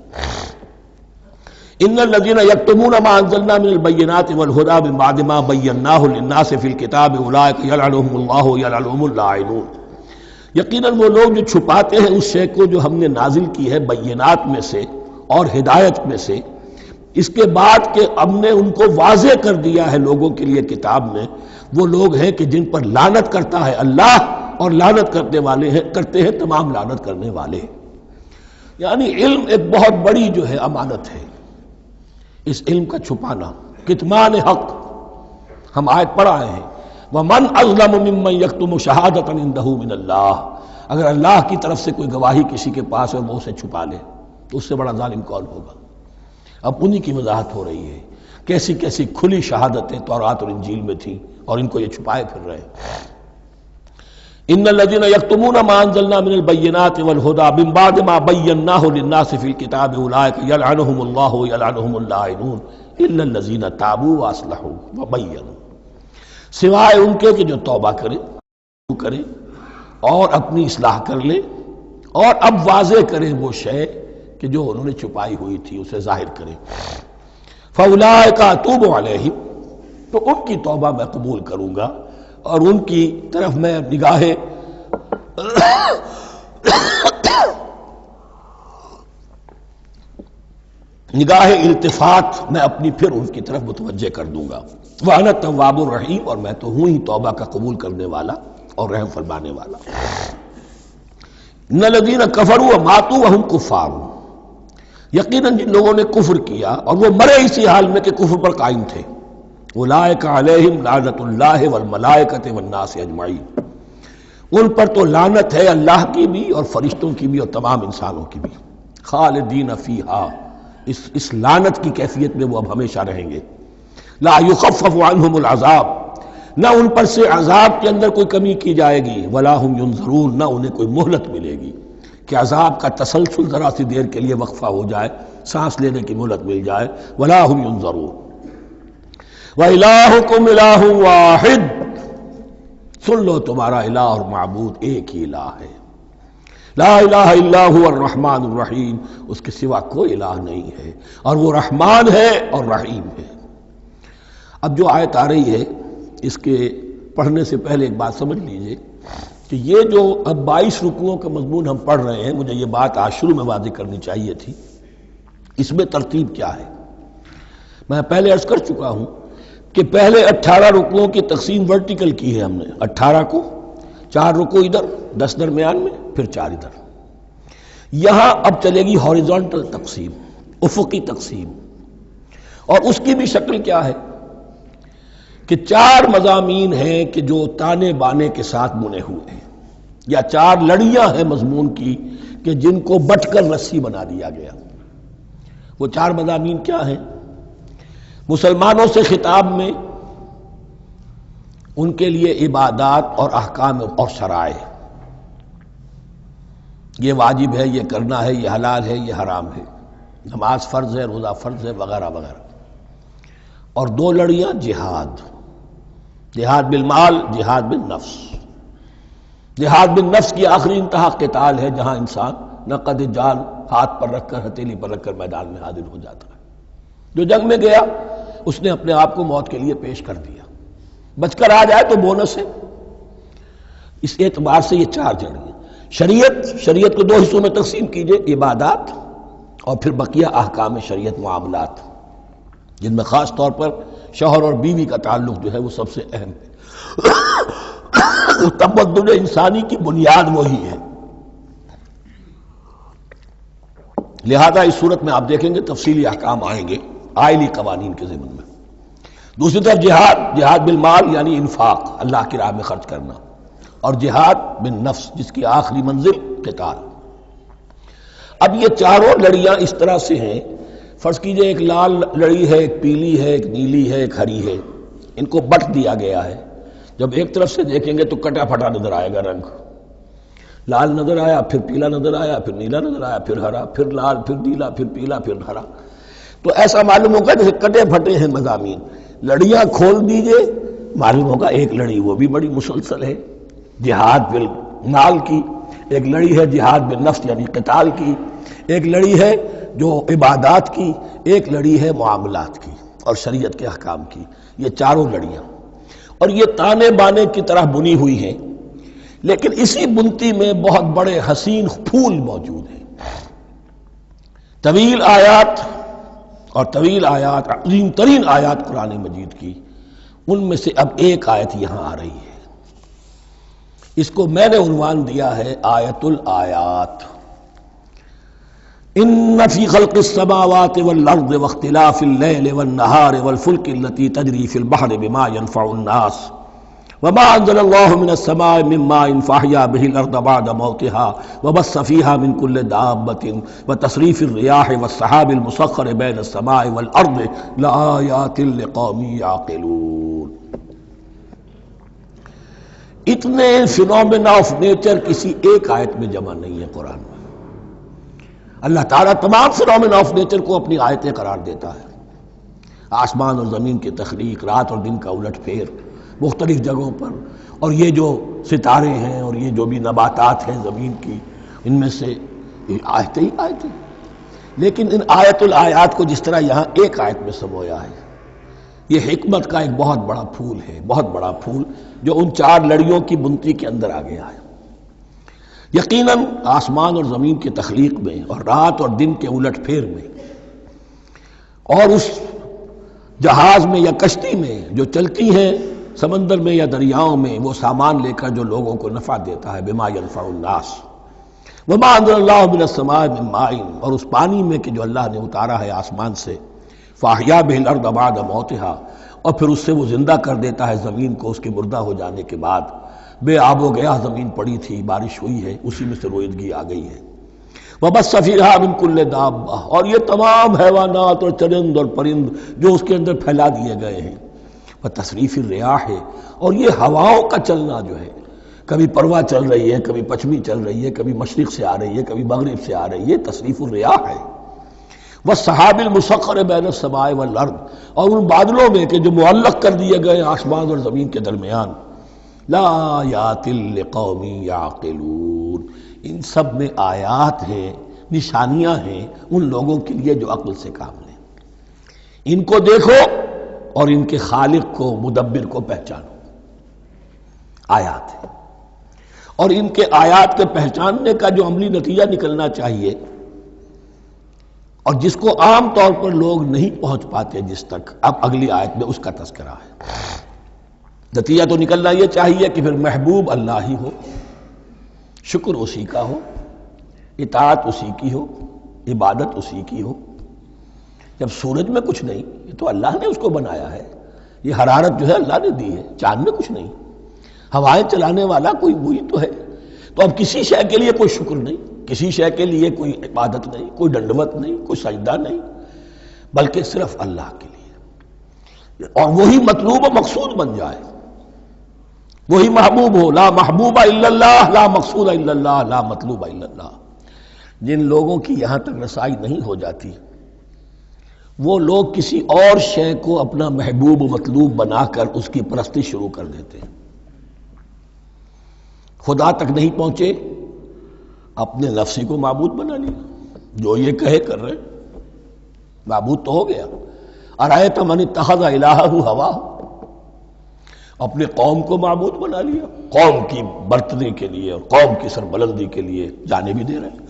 ان الذین یکتمون ما انزلنا من البینات والہدی من بعد ما بیناہ للناس فی الکتاب اولئک یلعنهم اللہ یلعنهم اللاعنون. یقیناً وہ لوگ جو چھپاتے ہیں اس شے کو جو ہم نے نازل کی ہے بینات میں سے اور ہدایت میں سے، اس کے بعد کہ ہم نے ان کو واضح کر دیا ہے لوگوں کے لیے کتاب میں، وہ لوگ ہیں کہ جن پر لعنت کرتا ہے اللہ، اور لعنت کرتے ہیں تمام لعنت کرنے والے. یعنی علم ایک بہت بڑی جو ہے امانت ہے، اس علم کا چھپانا، کتمان حق. ہم آیت پڑھ آئے ہیں وَمَنْ أَظْلَمُ مِمَّنْ يَكْتُمُ شَهَادَةً عِنْدَهُ مِنَ اللَّهِ. اگر اللہ کی طرف سے کوئی گواہی کسی کے پاس ہے وہ اسے چھپا لے تو اس سے بڑا ظالم کون ہوگا. اب انہی کی وضاحت ہو رہی ہے، کیسی کیسی کھلی شہادتیں تورات اور انجیل میں تھیں اور ان کو یہ چھپائے پھر رہے. ان الذین یکتمون ما انزلنا من البینات والہدی من بعد ما بیناہ للناس فی الکتاب اولئک یلعنهم اللہ یلعنهم اللاعنون الا الذین تابوا واصلحوا وبینوا. سوائے ان کے کہ جو توبہ کریں اور اپنی اصلاح کر لیں اور اب واضح کریں وہ شے کہ جو انہوں نے چھپائی ہوئی تھی اسے ظاہر کریں. فَأُولَٰئِکَ أَتُوبُ عَلَیْہِمْ، تو ان کی توبہ میں قبول کروں گا اور ان کی طرف میں نگاہ التفات میں اپنی پھر ان کی طرف متوجہ کر دوں گا. وَأَنَا التَّوَّابُ الرَّحِيمُ، اور میں تو ہوں ہی توبہ کا قبول کرنے والا اور رحم فرمانے والا. اِنَّ الَّذِينَ كَفَرُوا وَمَاتُوا وَهُمْ كُفَّارٌ، یقیناً جن لوگوں نے کفر کیا اور وہ مرے اسی حال میں کہ کفر پر قائم تھے، اولئک علیہم لعنۃ اللہ والملائکۃ والناس اجمعین، ان پر تو لعنت ہے اللہ کی بھی اور فرشتوں کی بھی اور تمام انسانوں کی بھی. خالدین فیہا، اس لعنت کی کیفیت میں وہ اب ہمیشہ رہیں گے. لا یخفف عنہم العذاب، نہ ان پر سے عذاب کے اندر کوئی کمی کی جائے گی. ولا هم ينظرون، نہ انہیں کوئی مہلت ملے گی کہ عذاب کا تسلسل ذرا سی دیر کے لیے وقفہ ہو جائے، سانس لینے کی مہلت مل جائے. ولا هم ينظرون. وَإِلَٰهُكُمْ إِلَٰهٌ وَاحِدٌ، سن لو تمہارا الہ اور معبود ایک ہی الہ ہے. لا الہ الا هو الرحمن الرحیم، اس کے سوا کوئی الہ نہیں ہے اور وہ رحمان ہے اور رحیم ہے. اب جو آیت آ رہی ہے اس کے پڑھنے سے پہلے ایک بات سمجھ لیجئے کہ یہ جو اب 22 رکوعوں کا مضمون ہم پڑھ رہے ہیں، مجھے یہ بات آج شروع میں واضح کرنی چاہیے تھی. اس میں ترتیب کیا ہے؟ میں پہلے عرض کر چکا ہوں کہ پہلے 18 رکوعوں کی تقسیم ورٹیکل کی ہے ہم نے. 18 کو 4 رکوع ادھر، 10 درمیان میں، پھر 4 ادھر. یہاں اب چلے گی ہاریزونٹل تقسیم، افقی تقسیم. اور اس کی بھی شکل کیا ہے کہ 4 مضامین ہیں کہ جو تانے بانے کے ساتھ بنے ہوئے ہیں، یا 4 لڑیاں ہیں مضمون کی کہ جن کو بٹ کر رسی بنا دیا گیا. وہ 4 مضامین کیا ہیں؟ مسلمانوں سے خطاب میں ان کے لیے عبادات اور احکام اور شرائع، یہ واجب ہے، یہ کرنا ہے، یہ حلال ہے، یہ حرام ہے، نماز فرض ہے، روزہ فرض ہے، وغیرہ وغیرہ. اور 2 لڑیاں جہاد، جہاد بالمال، جہاد بالنفس. جہاد بالنفس کی آخری انتہا قتال ہے، جہاں انسان نقد جان ہاتھ پر رکھ کر، ہتھیلی پر رکھ کر میدان میں حاضر ہو جاتا ہے. جو جنگ میں گیا اس نے اپنے آپ کو موت کے لیے پیش کر دیا، بچ کر آ جائے تو بونس ہے. اس اعتبار سے یہ 4 جڑیں. شریعت کو 2 حصوں میں تقسیم کیجئے، عبادات اور پھر بقیہ احکام شریعت، معاملات، جن میں خاص طور پر شوہر اور بیوی کا تعلق جو ہے وہ سب سے اہم ہے. تمدن انسانی کی بنیاد وہی ہے. لہذا اس صورت میں آپ دیکھیں گے تفصیلی احکام آئیں گے آئلی قوانین کے ضمن میں. دوسری طرف جہاد بالمال یعنی انفاق، اللہ کی راہ میں خرچ کرنا، اور جہاد بالنفس جس کی آخری منزل قتال. اب یہ 4 لڑیاں اس طرح سے ہیں، فرض کیجئے ایک لال لڑی ہے، ایک پیلی ہے، ایک نیلی ہے، ایک ہری ہے. ان کو بٹ دیا گیا ہے. جب ایک طرف سے دیکھیں گے تو کٹا پھٹا نظر آئے گا رنگ. لال نظر آیا، پھر پیلا نظر آیا، پھر نیلا نظر آیا، پھر ہرا، پھر لال، پھر نیلا، پھر پیلا، پھر ہرا. تو ایسا معلوم ہوگا جیسے کٹے پھٹے ہیں مضامین. لڑیاں کھول دیجئے، معلوم ہوگا ایک لڑی وہ بھی بڑی مسلسل ہے جہاد بالمال کی، ایک لڑی ہے جہاد بالنفس یعنی قتال کی، ایک لڑی ہے جو عبادات کی، ایک لڑی ہے معاملات کی اور شریعت کے احکام کی. یہ 4 لڑیاں، اور یہ تانے بانے کی طرح بنی ہوئی ہیں، لیکن اسی بنتی میں بہت بڑے حسین پھول موجود ہیں. طویل آیات اور طویل آیات، عظیم ترین آیات قرآن مجید کی، ان میں سے اب ایک آیت یہاں آ رہی ہے. اس کو میں نے عنوان دیا ہے آیت الآیات. ان فی خلق السماوات والارض واختلاف اللیل والنہار والفلک التي تجری فی البحر بما ينفع الناس وما انزل الله من السماء من ماء فاحیا به الارض بعد موتها وبث فيها من كل دابة وتصريف الرياح والسحاب المسخر بين السماء والارض لآیات لقوم یعقلون. اتنے فینومینا آف نیچر کسی ایک آیت میں جمع نہیں ہے قرآن میں. اللہ تعالیٰ تمام فینومینا آف نیچر کو اپنی آیتیں قرار دیتا ہے. آسمان اور زمین کی تخلیق، رات اور دن کا الٹ پھیر، مختلف جگہوں پر، اور یہ جو ستارے ہیں اور یہ جو بھی نباتات ہیں زمین کی، ان میں سے آیتیں ہی آیتیں. لیکن ان آیت الآیات کو جس طرح یہاں ایک آیت میں سمویا ہے، یہ حکمت کا ایک بہت بڑا پھول ہے، بہت بڑا پھول جو ان 4 لڑیوں کی بنتی کے اندر آ گیا ہے. یقیناً آسمان اور زمین کی تخلیق میں اور رات اور دن کے الٹ پھیر میں اور اس جہاز میں یا کشتی میں جو چلتی ہیں سمندر میں یا دریاؤں میں، وہ سامان لے کر جو لوگوں کو نفع دیتا ہے، بما ينفع الناس وما انزل اللہ من السماء من ماء، اور اس پانی میں کہ جو اللہ نے اتارا ہے آسمان سے، فاحیا به الارض بعد موتها، اور پھر اس سے وہ زندہ کر دیتا ہے زمین کو اس کے مردہ ہو جانے کے بعد. بے آب و گیا زمین پڑی تھی، بارش ہوئی ہے، اسی میں سے روئیدگی آ گئی ہے. وبث فیہا من کل دابہ، اور یہ تمام حیوانات اور چرند اور پرند جو اس کے اندر پھیلا دیے گئے ہیں. وتصریف الریاح، اور یہ ہواؤں کا چلنا جو ہے، کبھی پروا چل رہی ہے، کبھی پچھمی چل رہی ہے، کبھی مشرق سے آ رہی ہے، کبھی مغرب سے آ رہی ہے، تصریف الریاح ہے. والسحاب المسخر بین السماء والارض، اور ان بادلوں میں کہ جو معلق کر دیے گئے آسمان اور زمین کے درمیان. لآیات لقوم یعقلون، ان سب میں آیات ہیں، نشانیاں ہیں ان لوگوں کے لیے جو عقل سے کام لیں. ان کو دیکھو اور ان کے خالق کو، مدبر کو پہچانو. آیات ہیں، اور ان کے آیات کے پہچاننے کا جو عملی نتیجہ نکلنا چاہیے، اور جس کو عام طور پر لوگ نہیں پہنچ پاتے جس تک، اب اگلی آیت میں اس کا تذکرہ ہے. نتیجہ تو نکلنا یہ چاہیے کہ پھر محبوب اللہ ہی ہو، شکر اسی کا ہو، اطاعت اسی کی ہو، عبادت اسی کی ہو. جب سورج میں کچھ نہیں، یہ تو اللہ نے اس کو بنایا ہے، یہ حرارت جو ہے اللہ نے دی ہے، چاند میں کچھ نہیں، ہوائیں چلانے والا کوئی وہی تو ہے. تو اب کسی شے کے لیے کوئی شکر نہیں، کسی شے کے لیے کوئی عبادت نہیں، کوئی ڈنڈوت نہیں، کوئی سجدہ نہیں، بلکہ صرف اللہ کے لیے. اور وہی مطلوب و مقصود بن جائے، وہی محبوب ہو. لا محبوب الا اللہ، لا مقصود الا اللہ، لا مطلوب الا اللہ. جن لوگوں کی یہاں تک رسائی نہیں ہو جاتی، وہ لوگ کسی اور شے کو اپنا محبوب و مطلوب بنا کر اس کی پرستی شروع کر دیتے ہیں. خدا تک نہیں پہنچے، اپنے نفسی کو معبود بنا لیا، جو یہ کہے کر رہے، معبود تو ہو گیا. ارأیت من اتخذ الہہ ہواہ، اپنے قوم کو معبود بنا لیا، قوم کی برتری کے لیے اور قوم کی سربلندی کے لیے جانے بھی دے رہے ہیں.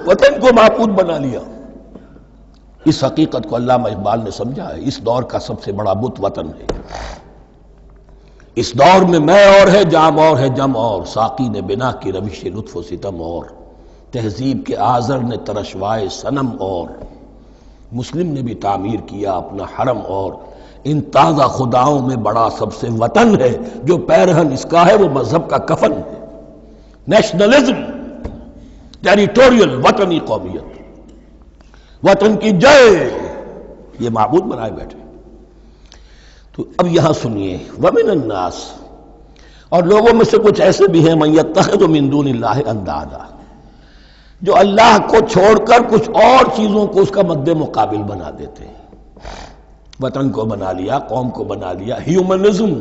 وطن کو معبود بنا لیا. اس حقیقت کو علامہ اقبال نے سمجھا ہے، اس دور کا سب سے بڑا بت وطن ہے. اس دور میں میں اور ہے، جام اور ہے، جم اور، ساقی نے بنا کی روش لطف و ستم اور، تہذیب کے آذر نے ترشوائے صنم اور، مسلم نے بھی تعمیر کیا اپنا حرم اور، ان تازہ خداؤں میں بڑا سب سے وطن ہے، جو پیرہن اس کا ہے وہ مذہب کا کفن ہے. نیشنلزم، ٹیریٹوریل، وطنی قومیت، وطن کی جے، یہ معبود بنائے بیٹھے. تو اب یہاں سنیے، ومن الناس، اور لوگوں میں سے کچھ ایسے بھی ہیں، من یتخذ من دون اللہ اندادا، جو اللہ کو چھوڑ کر کچھ اور چیزوں کو اس کا مد مقابل بنا دیتے ہیں. وطن کو بنا لیا، قوم کو بنا لیا، ہیومنزم،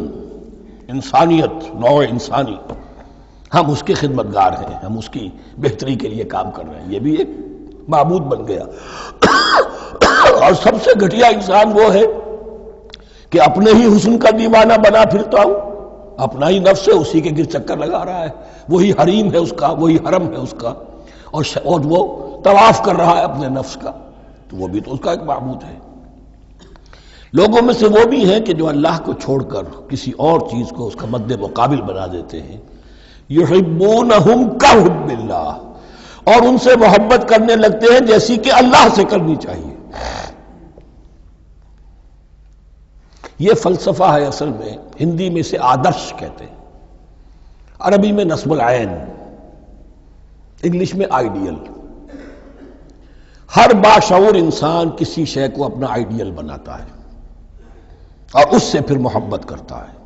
انسانیت، نوع انسانی، ہم اس کے خدمتگار ہیں، ہم اس کی بہتری کے لیے کام کر رہے ہیں، یہ بھی ایک معبود بن گیا. اور سب سے گھٹیا انسان وہ ہے کہ اپنے ہی حسن کا دیوانہ بنا پھرتا ہوں، اپنا ہی نفس ہے، اسی کے گر چکر لگا رہا ہے، وہی حریم ہے اس کا، وہی حرم ہے اس کا، اور وہ طواف کر رہا ہے اپنے نفس کا، تو وہ بھی تو اس کا ایک معبود ہے. لوگوں میں سے وہ بھی ہیں کہ جو اللہ کو چھوڑ کر کسی اور چیز کو اس کا مد مقابل بنا دیتے ہیں. یحبونہم کحب اللہ، اور ان سے محبت کرنے لگتے ہیں جیسی کہ اللہ سے کرنی چاہیے. یہ فلسفہ ہے اصل میں، ہندی میں سے آدرش کہتے ہیں، عربی میں نصب العین، انگلش میں آئیڈیل. ہر باشعور انسان کسی شے کو اپنا آئیڈیل بناتا ہے اور اس سے پھر محبت کرتا ہے،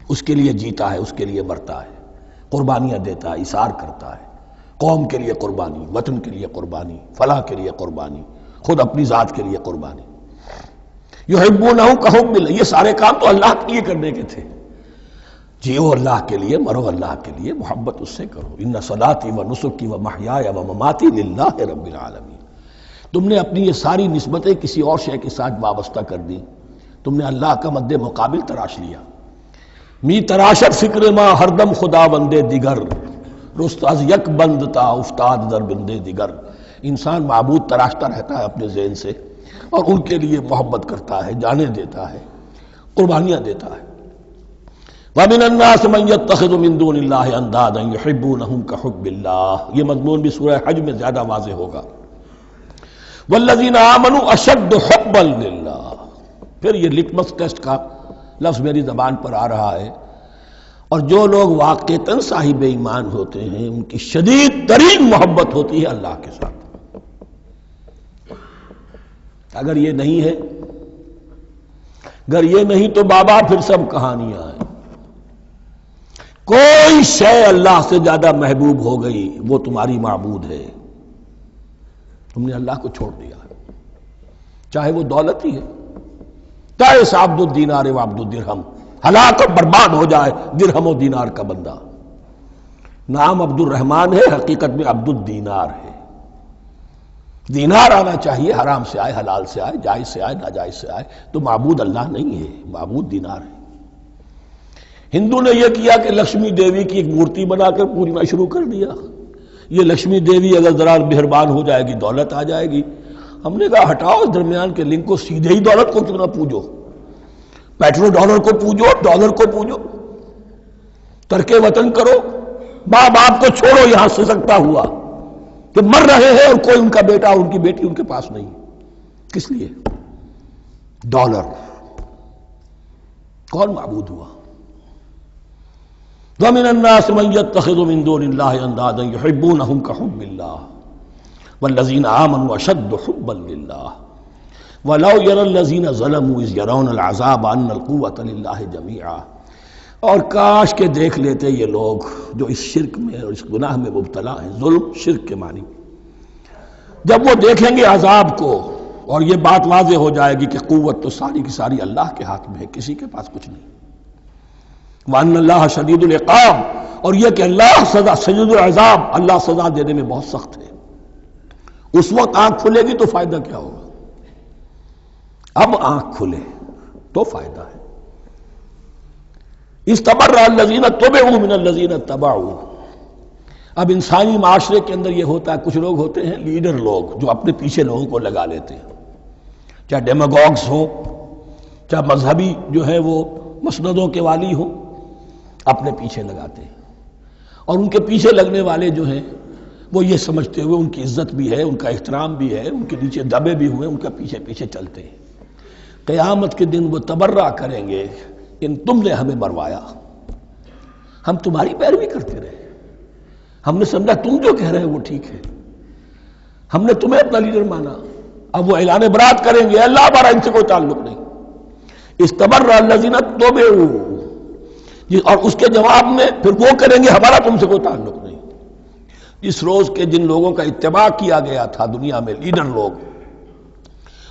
اس کے لیے جیتا ہے، اس کے لیے مرتا ہے، قربانیاں دیتا ہے، اثار کرتا ہے. قوم کے لیے قربانی، وطن کے لیے قربانی، فلاح کے لیے قربانی، خود اپنی ذات کے لیے قربانی. یحبونہم کحب اللہ، یہ سارے کام تو اللہ کے لیے کرنے کے تھے. جیو اللہ کے لیے، مرو اللہ کے لیے، محبت اس سے کرو. ان صلاتی و نسکی و محیای و مماتی للہ رب العالمین. تم نے اپنی یہ ساری نسبتیں کسی اور شے کے ساتھ وابستہ کر دی، تم نے اللہ کا مد مقابل تراش لیا. می تراشت فکر ما ہر دم خدا بندے دیگر، رست از یک بند تا افتاد در بندے دیگر. انسان معبود تراشتا رہتا ہے اپنے ذہن سے اور ان کے لیے محبت کرتا ہے، جانیں دیتا ہے، قربانیاں دیتا ہے. وَمِنَ النَّاسِ مَن يَتَّخِذُ مِن دُونِ اللَّهِ أَندَادًا يُحِبُّونَهُم كَحُبِّ اللَّهِ. یہ مضمون بھی سورہ حج میں زیادہ واضح ہوگا. وَالَّذِينَ آمَنُوا أَشَدُّ حُبًّا لِلَّهِ. پھر یہ لٹمس ٹیسٹ کا لفظ میری زبان پر آ رہا ہے. اور جو لوگ واقعتاً صاحب ایمان ہوتے ہیں ان کی شدید ترین محبت ہوتی ہے اللہ کے ساتھ. اگر یہ نہیں ہے، اگر یہ نہیں تو بابا پھر سب کہانیاں ہیں. کوئی شے اللہ سے زیادہ محبوب ہو گئی وہ تمہاری معبود ہے. تم نے اللہ کو چھوڑ دیا، چاہے وہ دولت ہی ہے. تعس عبد الدینار و عبد الدرہم، ہلاک اور برباد ہو جائے درہم و دینار کا بندہ. نام عبد الرحمن ہے، حقیقت میں عبد الدینار ہے. دینار آنا چاہیے، حرام سے آئے، حلال سے آئے، جائز سے آئے، ناجائز سے آئے. تو معبود اللہ نہیں ہے، معبود دینار ہے. ہندو نے یہ کیا کہ لکشمی دیوی کی ایک مورتی بنا کر پوجنا شروع کر دیا. یہ لکشمی دیوی اگر ذرا مہربان ہو جائے گی دولت آ جائے گی. ہم نے کہا ہٹاؤ اس درمیان کے لنک کو، سیدھے ہی دولت کو کیوں نہ پوجو. پیٹرو ڈالر کو پوجو، ڈالر کو پوجو. ترک وطن کرو، ماں باپ کو چھوڑو یہاں سسکتا ہوا کہ مر رہے ہیں اور کوئی ان کا بیٹا اور ان کی بیٹی ان کے پاس نہیں. کس لیے؟ ڈالر. کون معبود ہوا؟ وَمِنَ النَّاسِ مَن يَتَّخِذُ مِن دُونِ اللَّهِ أَندَادًا يُحِبُّونَهُم كَحُبِّ اللَّهِ وَالَّذِينَ آمَنُوا أَشَدُّ حُبًّا لِلَّهِ وَلَوْ يَرَى الَّذِينَ ظَلَمُوا إِذْ يَرَوْنَ الْعَذَابَ أَنَّ الْقُوَّةَ لِلَّهِ جَمِيعًا. اور کاش کہ دیکھ لیتے یہ لوگ جو اس شرک میں اور اس گناہ میں مبتلا ہیں، ظلم شرک کے معنی، جب وہ دیکھیں گے عذاب کو اور یہ بات واضح ہو جائے گی کہ قوت تو ساری کی ساری اللہ کے ہاتھ میں ہے، کسی کے پاس کچھ نہیں. وَأَنَّ اللَّهَ شَدِيدُ الْعِقَابِ، اور یہ کہ اللہ سزا شدید العذاب، اللہ سزا دینے میں بہت سخت ہے. اس وقت آنکھ کھلے گی تو فائدہ کیا ہوگا؟ اب آنکھ کھلے تو فائدہ ہے. اِسْتَبَرَّأَ الَّذِينَ اتُّبِعُوا مِنَ الَّذِينَ اتَّبَعُوا. اب انسانی معاشرے کے اندر یہ ہوتا ہے، کچھ لوگ ہوتے ہیں لیڈر لوگ جو اپنے پیچھے لوگوں کو لگا لیتے ہیں، چاہے ڈیماگوگس ہوں، چاہے مذہبی جو ہے وہ مسندوں کے والی ہوں، اپنے پیچھے لگاتے ہیں. اور ان کے پیچھے لگنے والے جو ہیں وہ یہ سمجھتے ہوئے ان کی عزت بھی ہے، ان کا احترام بھی ہے، ان کے نیچے دبے بھی ہوئے، ان کا پیچھے پیچھے چلتے ہیں. قیامت کے دن وہ تبرہ کریں گے کہ تم نے ہمیں مروایا، ہم تمہاری پیروی کرتے رہے، ہم نے سمجھا تم جو کہہ رہے ہیں وہ ٹھیک ہے، ہم نے تمہیں اپنا لیڈر مانا. اب وہ اعلان برات کریں گے، اللہ ہمارا ان سے کوئی تعلق نہیں. استبرأ الذین اتبعوا، اور اس کے جواب میں پھر وہ کریں گے ہمارا تم سے کوئی تعلق نہیں. اس روز کے جن لوگوں کا اتباع کیا گیا تھا دنیا میں، لیڈر لوگ،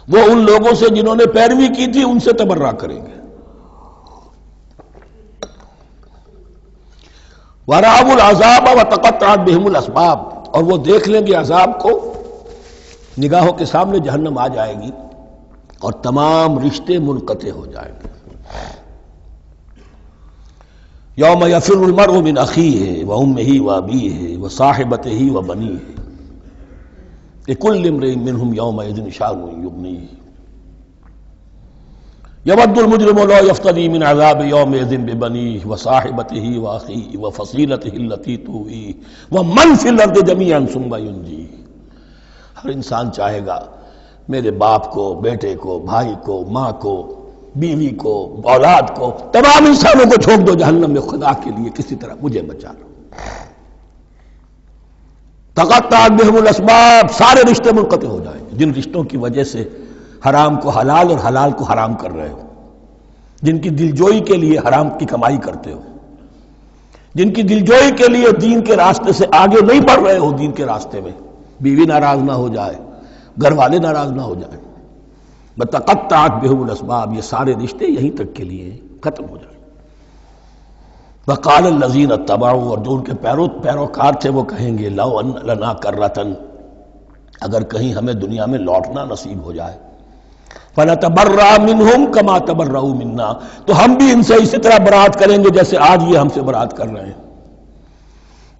وہ ان لوگوں سے جنہوں نے پیروی کی تھی ان سے تبرہ کریں گے. وَرَأَوُا الْعَذَابَ وَتَقَطَّعَتْ بِهِمُ الْأَسْبَابُ، اور وہ دیکھ لیں گے عذاب کو، نگاہوں کے سامنے جہنم آ جائے گی اور تمام رشتے منقطع ہو جائیں گے. یوم یفر المرء من اخیہ وامہ وابیہ وصاحبتہ وبنیہ لکل امرئ منہم یومئذ شأن یغنیہ یود المجرم لو یفتدی من عذاب یومئذ ببنیہ وصاحبتہ واخیہ وفصیلتہ التی تؤویہ ومن فی الارض جمیعا ثم ینجیہ. ہر انسان چاہے گا میرے باپ کو، بیٹے کو، بھائی کو، ماں کو، بیوی کو، اولاد کو، تمام انسانوں کو چھوڑ دو جہنم میں، خدا کے لیے کسی طرح مجھے بچا لو. تقطعت بہم الاسباب، سارے رشتے منقطع ہو جائیں گے. جن رشتوں کی وجہ سے حرام کو حلال اور حلال کو حرام کر رہے ہو، جن کی دلجوئی کے لیے حرام کی کمائی کرتے ہو، جن کی دلجوئی کے لیے دین کے راستے سے آگے نہیں بڑھ رہے ہو، دین کے راستے میں بیوی ناراض نہ ہو جائے، گھر والے ناراض نہ ہو جائیں، بتقطعت بہم الاسباب، یہ سارے رشتے یہیں تک کے لیے ختم ہو جائیں۔ وقال الذین اتبعوا، اور جو ان کے پیروکار تھے وہ کہیں گے لو ان لنا کرۃ، اگر کہیں ہمیں دنیا میں لوٹنا نصیب ہو جائے، فنتبرأ منہم کما تبرؤوا منا، تو ہم بھی ان سے اسی طرح برات کریں گے جیسے آج یہ ہم سے برات کر رہے ہیں۔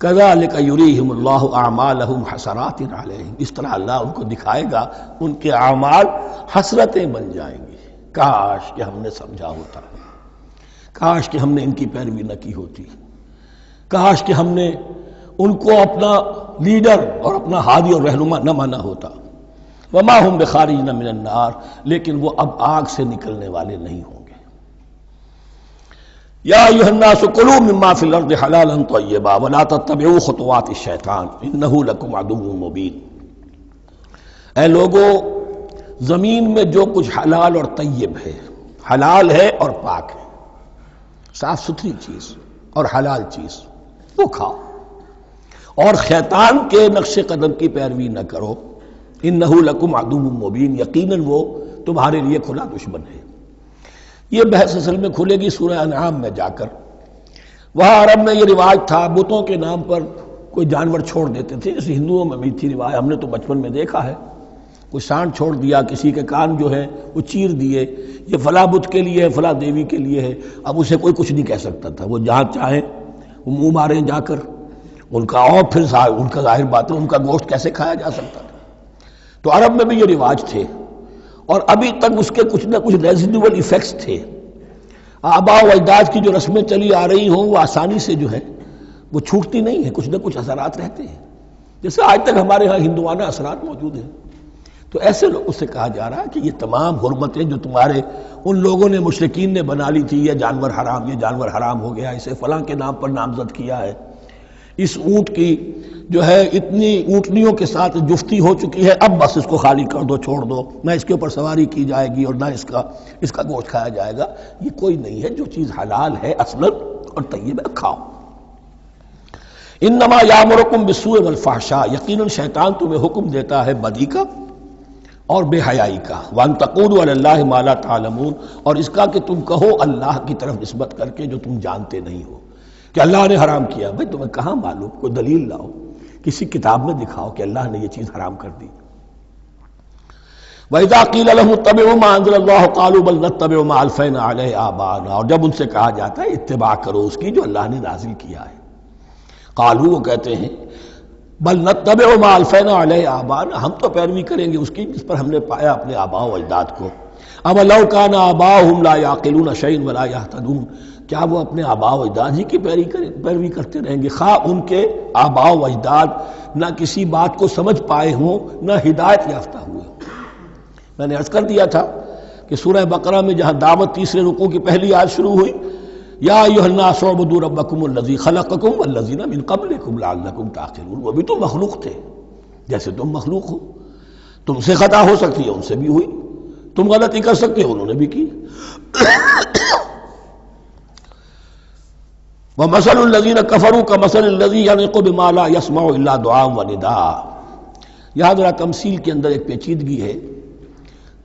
کذالک یریہم اللہ اعمالہم حسرات علیہم، اس طرح اللہ ان کو دکھائے گا ان کے اعمال حسرتیں بن جائیں گی۔ کاش کہ ہم نے سمجھا ہوتا، کاش کہ ہم نے ان کی پیروی نہ کی ہوتی، کاش کہ ہم نے ان کو اپنا لیڈر اور اپنا ہادی اور رہنما نہ مانا ہوتا۔ وما ہم بخارجین من النار، لیکن وہ اب آگ سے نکلنے والے نہیں ہوں گے۔ یا ایھا الناس کلوا مما فی الارض حلالا طیبا ولا تتبعوا خطوات الشیطان انہ لکم عدو مبین۔ اے لوگو، زمین میں جو کچھ حلال اور طیب ہے، حلال ہے اور پاک ہے، صاف ستھری چیز اور حلال چیز، وہ کھاؤ، اور شیطان کے نقش قدم کی پیروی نہ کرو، انہ لکم عدو مبین، یقیناً وہ تمہارے لیے کھلا دشمن ہے۔ یہ بحث اصل میں کھلے گی سورہ انعام میں جا کر۔ وہاں عرب میں یہ رواج تھا، بتوں کے نام پر کوئی جانور چھوڑ دیتے تھے، جیسے ہندوؤں میں بھی تھی رواج، ہم نے تو بچپن میں دیکھا ہے، کوئی سانڈ چھوڑ دیا، کسی کے کان جو ہے وہ چیر دیے، یہ فلاں بت کے لیے ہے، فلاں دیوی کے لیے ہے۔ اب اسے کوئی کچھ نہیں کہہ سکتا تھا، وہ جہاں چاہیں وہ منہ ماریں جا کر ان کا، اور پھر ان کا ظاہر بات ہے ان کا گوشت کیسے کھایا جا سکتا تھا۔ تو عرب میں بھی یہ رواج تھے، اور ابھی تک اس کے کچھ نہ کچھ ریزیڈول ایفیکٹس تھے۔ آباء و اجداد کی جو رسمیں چلی آ رہی ہوں وہ آسانی سے جو ہے وہ چھوٹتی نہیں ہیں، کچھ نہ کچھ اثرات رہتے ہیں، جیسے آج تک ہمارے ہاں ہندوانہ اثرات موجود ہیں۔ تو ایسے لوگوں سے کہا جا رہا ہے کہ یہ تمام حرمتیں جو تمہارے ان لوگوں نے مشرکین نے بنا لی تھی، یہ جانور حرام، یہ جانور حرام ہو گیا، اسے فلاں کے نام پر نامزد کیا ہے، اس اونٹ کی جو ہے اتنی اونٹنیوں کے ساتھ جفتی ہو چکی ہے، اب بس اس کو خالی کر دو، چھوڑ دو، نہ اس کے اوپر سواری کی جائے گی اور نہ اس کا گوشت کھایا جائے گا۔ یہ کوئی نہیں ہے، جو چیز حلال ہے اصلاً اور طیب ہے کھاؤ۔ انما یامرکم بالسوء والفحشاء، یقیناً شیطان تمہیں حکم دیتا ہے بدی کا اور بے حیائی کا، وان تقولوا علی اللہ ما لا تعلمون، اور اس کا کہ تم کہو اللہ کی طرف نسبت کر کے جو تم جانتے نہیں ہو کہ اللہ نے حرام کیا۔ بھائی تمہیں کہاں معلوم؟ کوئی دلیل لاؤ، کسی کتاب میں دکھاؤ کہ اللہ نے یہ چیز حرام کر دی۔ وَإِذَا قِيلَ لَهُمُ اتَّبِعُوا مَا أَنزَلَ اللَّهُ قَالُوا بَلْ نَتَّبِعُ مَا أَلْفَيْنَا عَلَيْهِ آبَاءَنَا، اور جب ان سے کہا جاتا ہے اتباع کرو اس کی جو اللہ نے نازل کیا ہے، قالوا، وہ کہتے ہیں بل نتبع ما الفینا علیہ آباءنا، ہم تو پیروی کریں گے اس کی جس پر ہم نے پایا اپنے آباء و اجداد کو۔ اب لو کان آباؤہم لا یعقلون شیئا ولا یہتدون، کیا وہ اپنے آباء و اجداد ہی کی پیروی کرتے رہیں گے، خواہ ان کے آباء و اجداد نہ کسی بات کو سمجھ پائے ہوں نہ ہدایت یافتہ ہوئے ہوں۔ میں نے عرض کر دیا تھا کہ سورہ بقرہ میں جہاں دعوت تیسرے رکوع کی پہلی آیت شروع ہوئی، یا ایھا الناس اعبدوا ربکم الذی خلقکم والذین من قبلکم لعلکم تعقلون، وہ بھی تو مخلوق تھے جیسے تم مخلوق ہو، تم سے خطا ہو سکتی ہے، ان سے بھی ہوئی، تم غلطی کر سکتے ہو، انہوں نے بھی کی۔ ومثل الذین کفروا کمثل الذی ینطق بما لا یسمع الا دعاء ونداء۔ یہاں ذرا تمثیل کے اندر ایک پیچیدگی ہے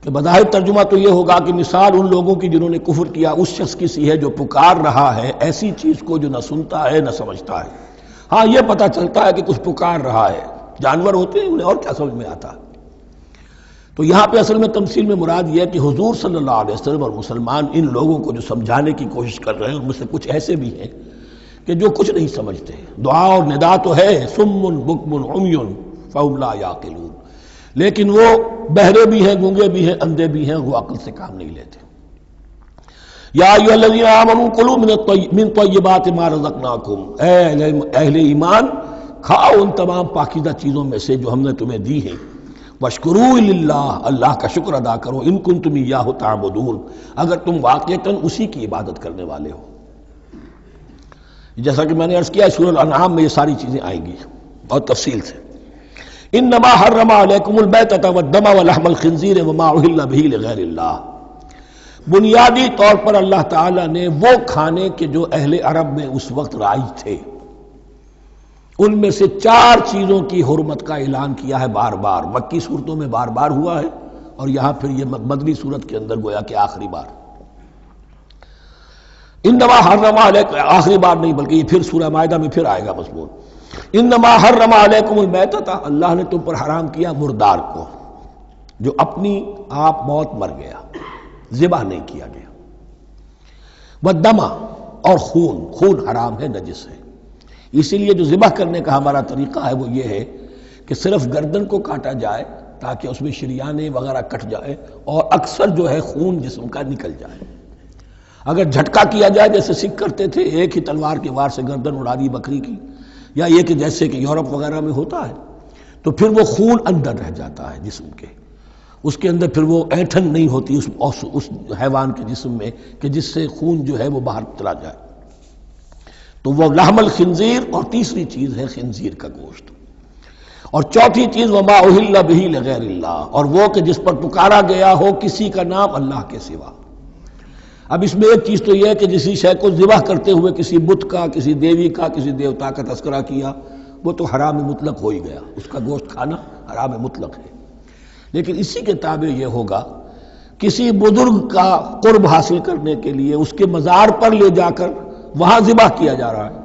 کہ بظاہر ترجمہ تو یہ ہوگا کہ مثال ان لوگوں کی جنہوں نے کفر کیا اس شخص کی سی ہے جو پکار رہا ہے ایسی چیز کو جو نہ سنتا ہے نہ سمجھتا ہے۔ ہاں یہ پتہ چلتا ہے کہ کچھ پکار رہا ہے، جانور ہوتے ہیں انہیں اور کیا سمجھ میں آتا۔ تو یہاں پہ اصل میں تمثیل میں مراد یہ ہے کہ حضور صلی اللہ علیہ وسلم اور مسلمان ان لوگوں کو جو سمجھانے کی کوشش کر رہے ہیں ان میں سے کچھ ایسے بھی ہیں کہ جو کچھ نہیں سمجھتے، دعا اور ندا تو ہے، صم بکم عمی فہم لا یعقلون، لیکن وہ بہرے بھی ہیں، گونگے بھی ہیں، اندھے بھی ہیں، وہ عقل سے کام نہیں لیتے۔ یا ایھا الذین آمنوا کلوا من طیبات ما رزقناکم، اے اہل ایمان کھاؤ ان تمام پاکیزہ چیزوں میں سے جو ہم نے تمہیں دی ہیں، واشکروا للہ، اللہ کا شکر ادا کرو، ان کنتم ایاہ تعبدون، اگر تم واقعتاً اسی کی عبادت کرنے والے ہو۔ جیسا کہ میں نے عرض کیا سورہ الانعام میں یہ ساری چیزیں آئیں گی اور تفصیل سے۔ انما حرم علیکم المیتۃ والدم ولحم الخنزیر وما اہل بہ لغیر اللہ، بنیادی طور پر اللہ تعالیٰ نے وہ کھانے کے جو اہل عرب میں اس وقت رائج تھے ان میں سے 4 چیزوں کی حرمت کا اعلان کیا ہے، بار بار مکی صورتوں میں بار بار ہوا ہے اور یہاں پھر یہ مدنی صورت کے اندر گویا کہ آخری بار انما حرم علیکم، آخری بار نہیں بلکہ یہ پھر سورہ مائدہ میں پھر آئے گا مضمون، انما حرم علیکم المیتۃ، اللہ نے تم پر حرام کیا مردار کو، جو اپنی آپ موت مر گیا، ذبح نہیں کیا گیا، والدم، اور خون حرام ہے، نجس ہے۔ اسی لیے جو ذبح کرنے کا ہمارا طریقہ ہے وہ یہ ہے کہ صرف گردن کو کاٹا جائے تاکہ اس میں شریانے وغیرہ کٹ جائے اور اکثر جو ہے خون جسم کا نکل جائے۔ اگر جھٹکا کیا جائے جیسے سکھ کرتے تھے، ایک ہی تلوار کے وار سے گردن اڑا دی بکری کی، یا یہ کہ جیسے کہ یورپ وغیرہ میں ہوتا ہے، تو پھر وہ خون اندر رہ جاتا ہے جسم کے، اس کے اندر پھر وہ اینٹھن نہیں ہوتی اس حیوان کے جسم میں کہ جس سے خون جو ہے وہ باہر چلا جائے، تو وہ لحم الخنزیر، اور تیسری چیز ہے خنزیر کا گوشت، اور چوتھی چیز وما اہل بہ لغیر اللہ، اور وہ کہ جس پر پکارا گیا ہو کسی کا نام اللہ کے سوا۔ اب اس میں ایک چیز تو یہ ہے کہ جسی شے کو ذبح کرتے ہوئے کسی بت کا، کسی دیوی کا، کسی دیوتا کا تذکرہ کیا، وہ تو حرام مطلق ہو ہی گیا، اس کا گوشت کھانا حرام مطلق ہے۔ لیکن اسی کے تابع یہ ہوگا کسی بزرگ کا قرب حاصل کرنے کے لیے اس کے مزار پر لے جا کر وہاں ذبح کیا جا رہا ہے،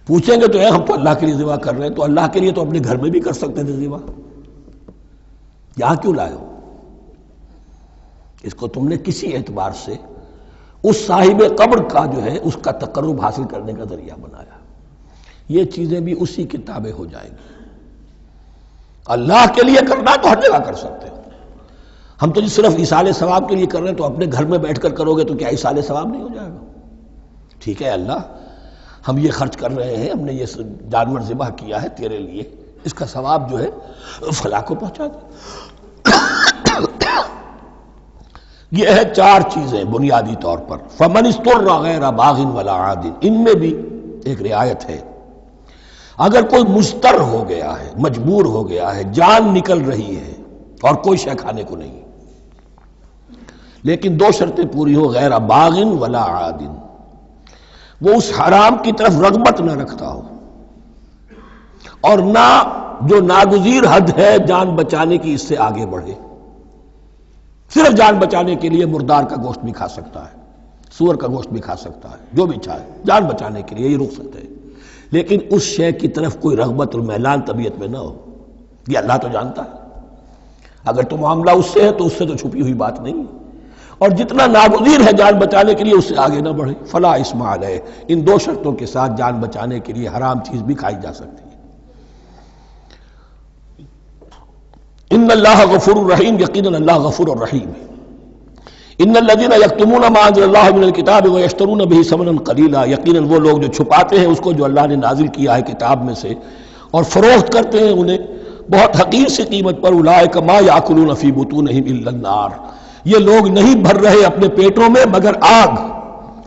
پوچھیں گے تو ہم تو اللہ کے لیے ذبح کر رہے ہیں، تو اللہ کے لیے تو اپنے گھر میں بھی کر سکتے تھے ذبح، یہاں کیوں لائے ہو؟ اس کو تم نے کسی اعتبار سے اس صاحب قبر کا جو ہے اس کا تقرب حاصل کرنے کا ذریعہ بنایا۔ یہ چیزیں بھی اسی کی تابع ہو جائیں گی۔ اللہ کے لیے کرنا تو ہر جگہ کر سکتے ہو، ہم تو صرف ایصال ثواب کے لیے کر رہے ہیں، تو اپنے گھر میں بیٹھ کر کرو گے تو کیا ایصال ثواب نہیں ہو جائے گا؟ ٹھیک ہے اللہ، ہم یہ خرچ کر رہے ہیں، ہم نے یہ جانور ذبح کیا ہے تیرے لیے، اس کا ثواب جو ہے فلاں کو پہنچا دے۔ یہ ہے چار چیزیں بنیادی طور پر۔ فمن اضطر غیر باغ ولا عاد، ان میں بھی ایک رعایت ہے، اگر کوئی مضطر ہو گیا ہے، مجبور ہو گیا ہے، جان نکل رہی ہے اور کوئی شے کھانے کو نہیں، لیکن دو شرطیں پوری ہو، غیر باغ ولا عاد، وہ اس حرام کی طرف رغبت نہ رکھتا ہو، اور نہ جو ناگزیر حد ہے جان بچانے کی اس سے آگے بڑھے۔ صرف جان بچانے کے لیے مردار کا گوشت بھی کھا سکتا ہے، سور کا گوشت بھی کھا سکتا ہے، جو بھی چاہے جان بچانے کے لیے یہ رک سکتے ہیں، لیکن اس شے کی طرف کوئی رغبت المیلان طبیعت میں نہ ہو۔ یہ اللہ تو جانتا ہے، اگر تو معاملہ اس سے ہے تو اس سے تو چھپی ہوئی بات نہیں ہے، اور جتنا ناگزیر ہے جان بچانے کے لیے اس سے آگے نہ بڑھے۔ فلا اسم علیہ، ان دو شرطوں کے ساتھ جان بچانے کے لیے حرام چیز بھی کھائی جا سکتی ہے۔ ان اللہ غفور الرحیم، یقیناً اللہ غفور الرحیم ہے۔ ان الذین یکتمون ما انزل اللہ من الکتاب ویشترون بہ ثمنا قلیلا، یقیناً وہ لوگ جو چھپاتے ہیں اس کو جو اللہ نے نازل کیا ہے کتاب میں سے اور فروخت کرتے ہیں انہیں بہت حقیر سی قیمت پر، اولئک ما یاکلون فی بطونہم الا النار، یہ لوگ نہیں بھر رہے اپنے پیٹوں میں مگر آگ۔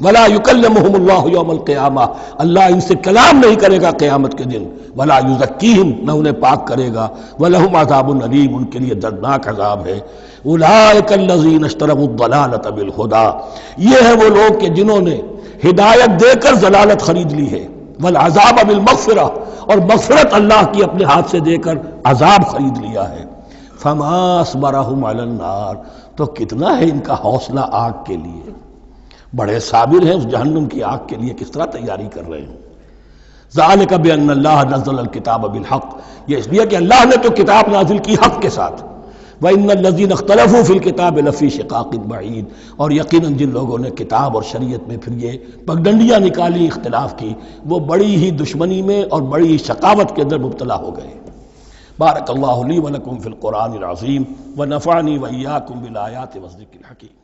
ولا یکلمہم اللہ یوم القیامہ، اللہ ان سے کلام نہیں کرے گا قیامت کے دن۔ ولا یزکیہم، نہ انہیں پاک کرے گا۔ ولہم عذاب علیم، ان کے لیے دردناک عذاب ہے۔ اولئک الذین اشتروا الضلالۃ بالہدی، یہ ہے وہ لوگ کہ جنہوں نے ہدایت دے کر ضلالت خرید لی ہے، والعذاب بالمغفرہ، اور مغفرت اللہ کی اپنے ہاتھ سے دے کر عذاب خرید لیا ہے۔ فما اصبرہم علی النار، تو کتنا ہے ان کا حوصلہ آگ کے لیے، بڑے صابر ہیں اس جہنم کی آگ کے لیے، کس طرح تیاری کر رہے ہیں۔ ذالک بان اللہ نزل الکتاب بالحق، یہ اس لیے کہ اللہ نے تو کتاب نازل کی حق کے ساتھ۔ وان الذین اختلفوا فی الکتاب لفی شقاق بعید، اور یقیناً جن لوگوں نے کتاب اور شریعت میں پھر یہ پگڈنڈیاں نکالی اختلاف کی، وہ بڑی ہی دشمنی میں اور بڑی ہی شقاوت کے اندر مبتلا ہو گئے۔ بارک اللہ لی ولکم فی القرآن العظیم ونفعنی وإیاکم بالآیات والذکر الحکیم۔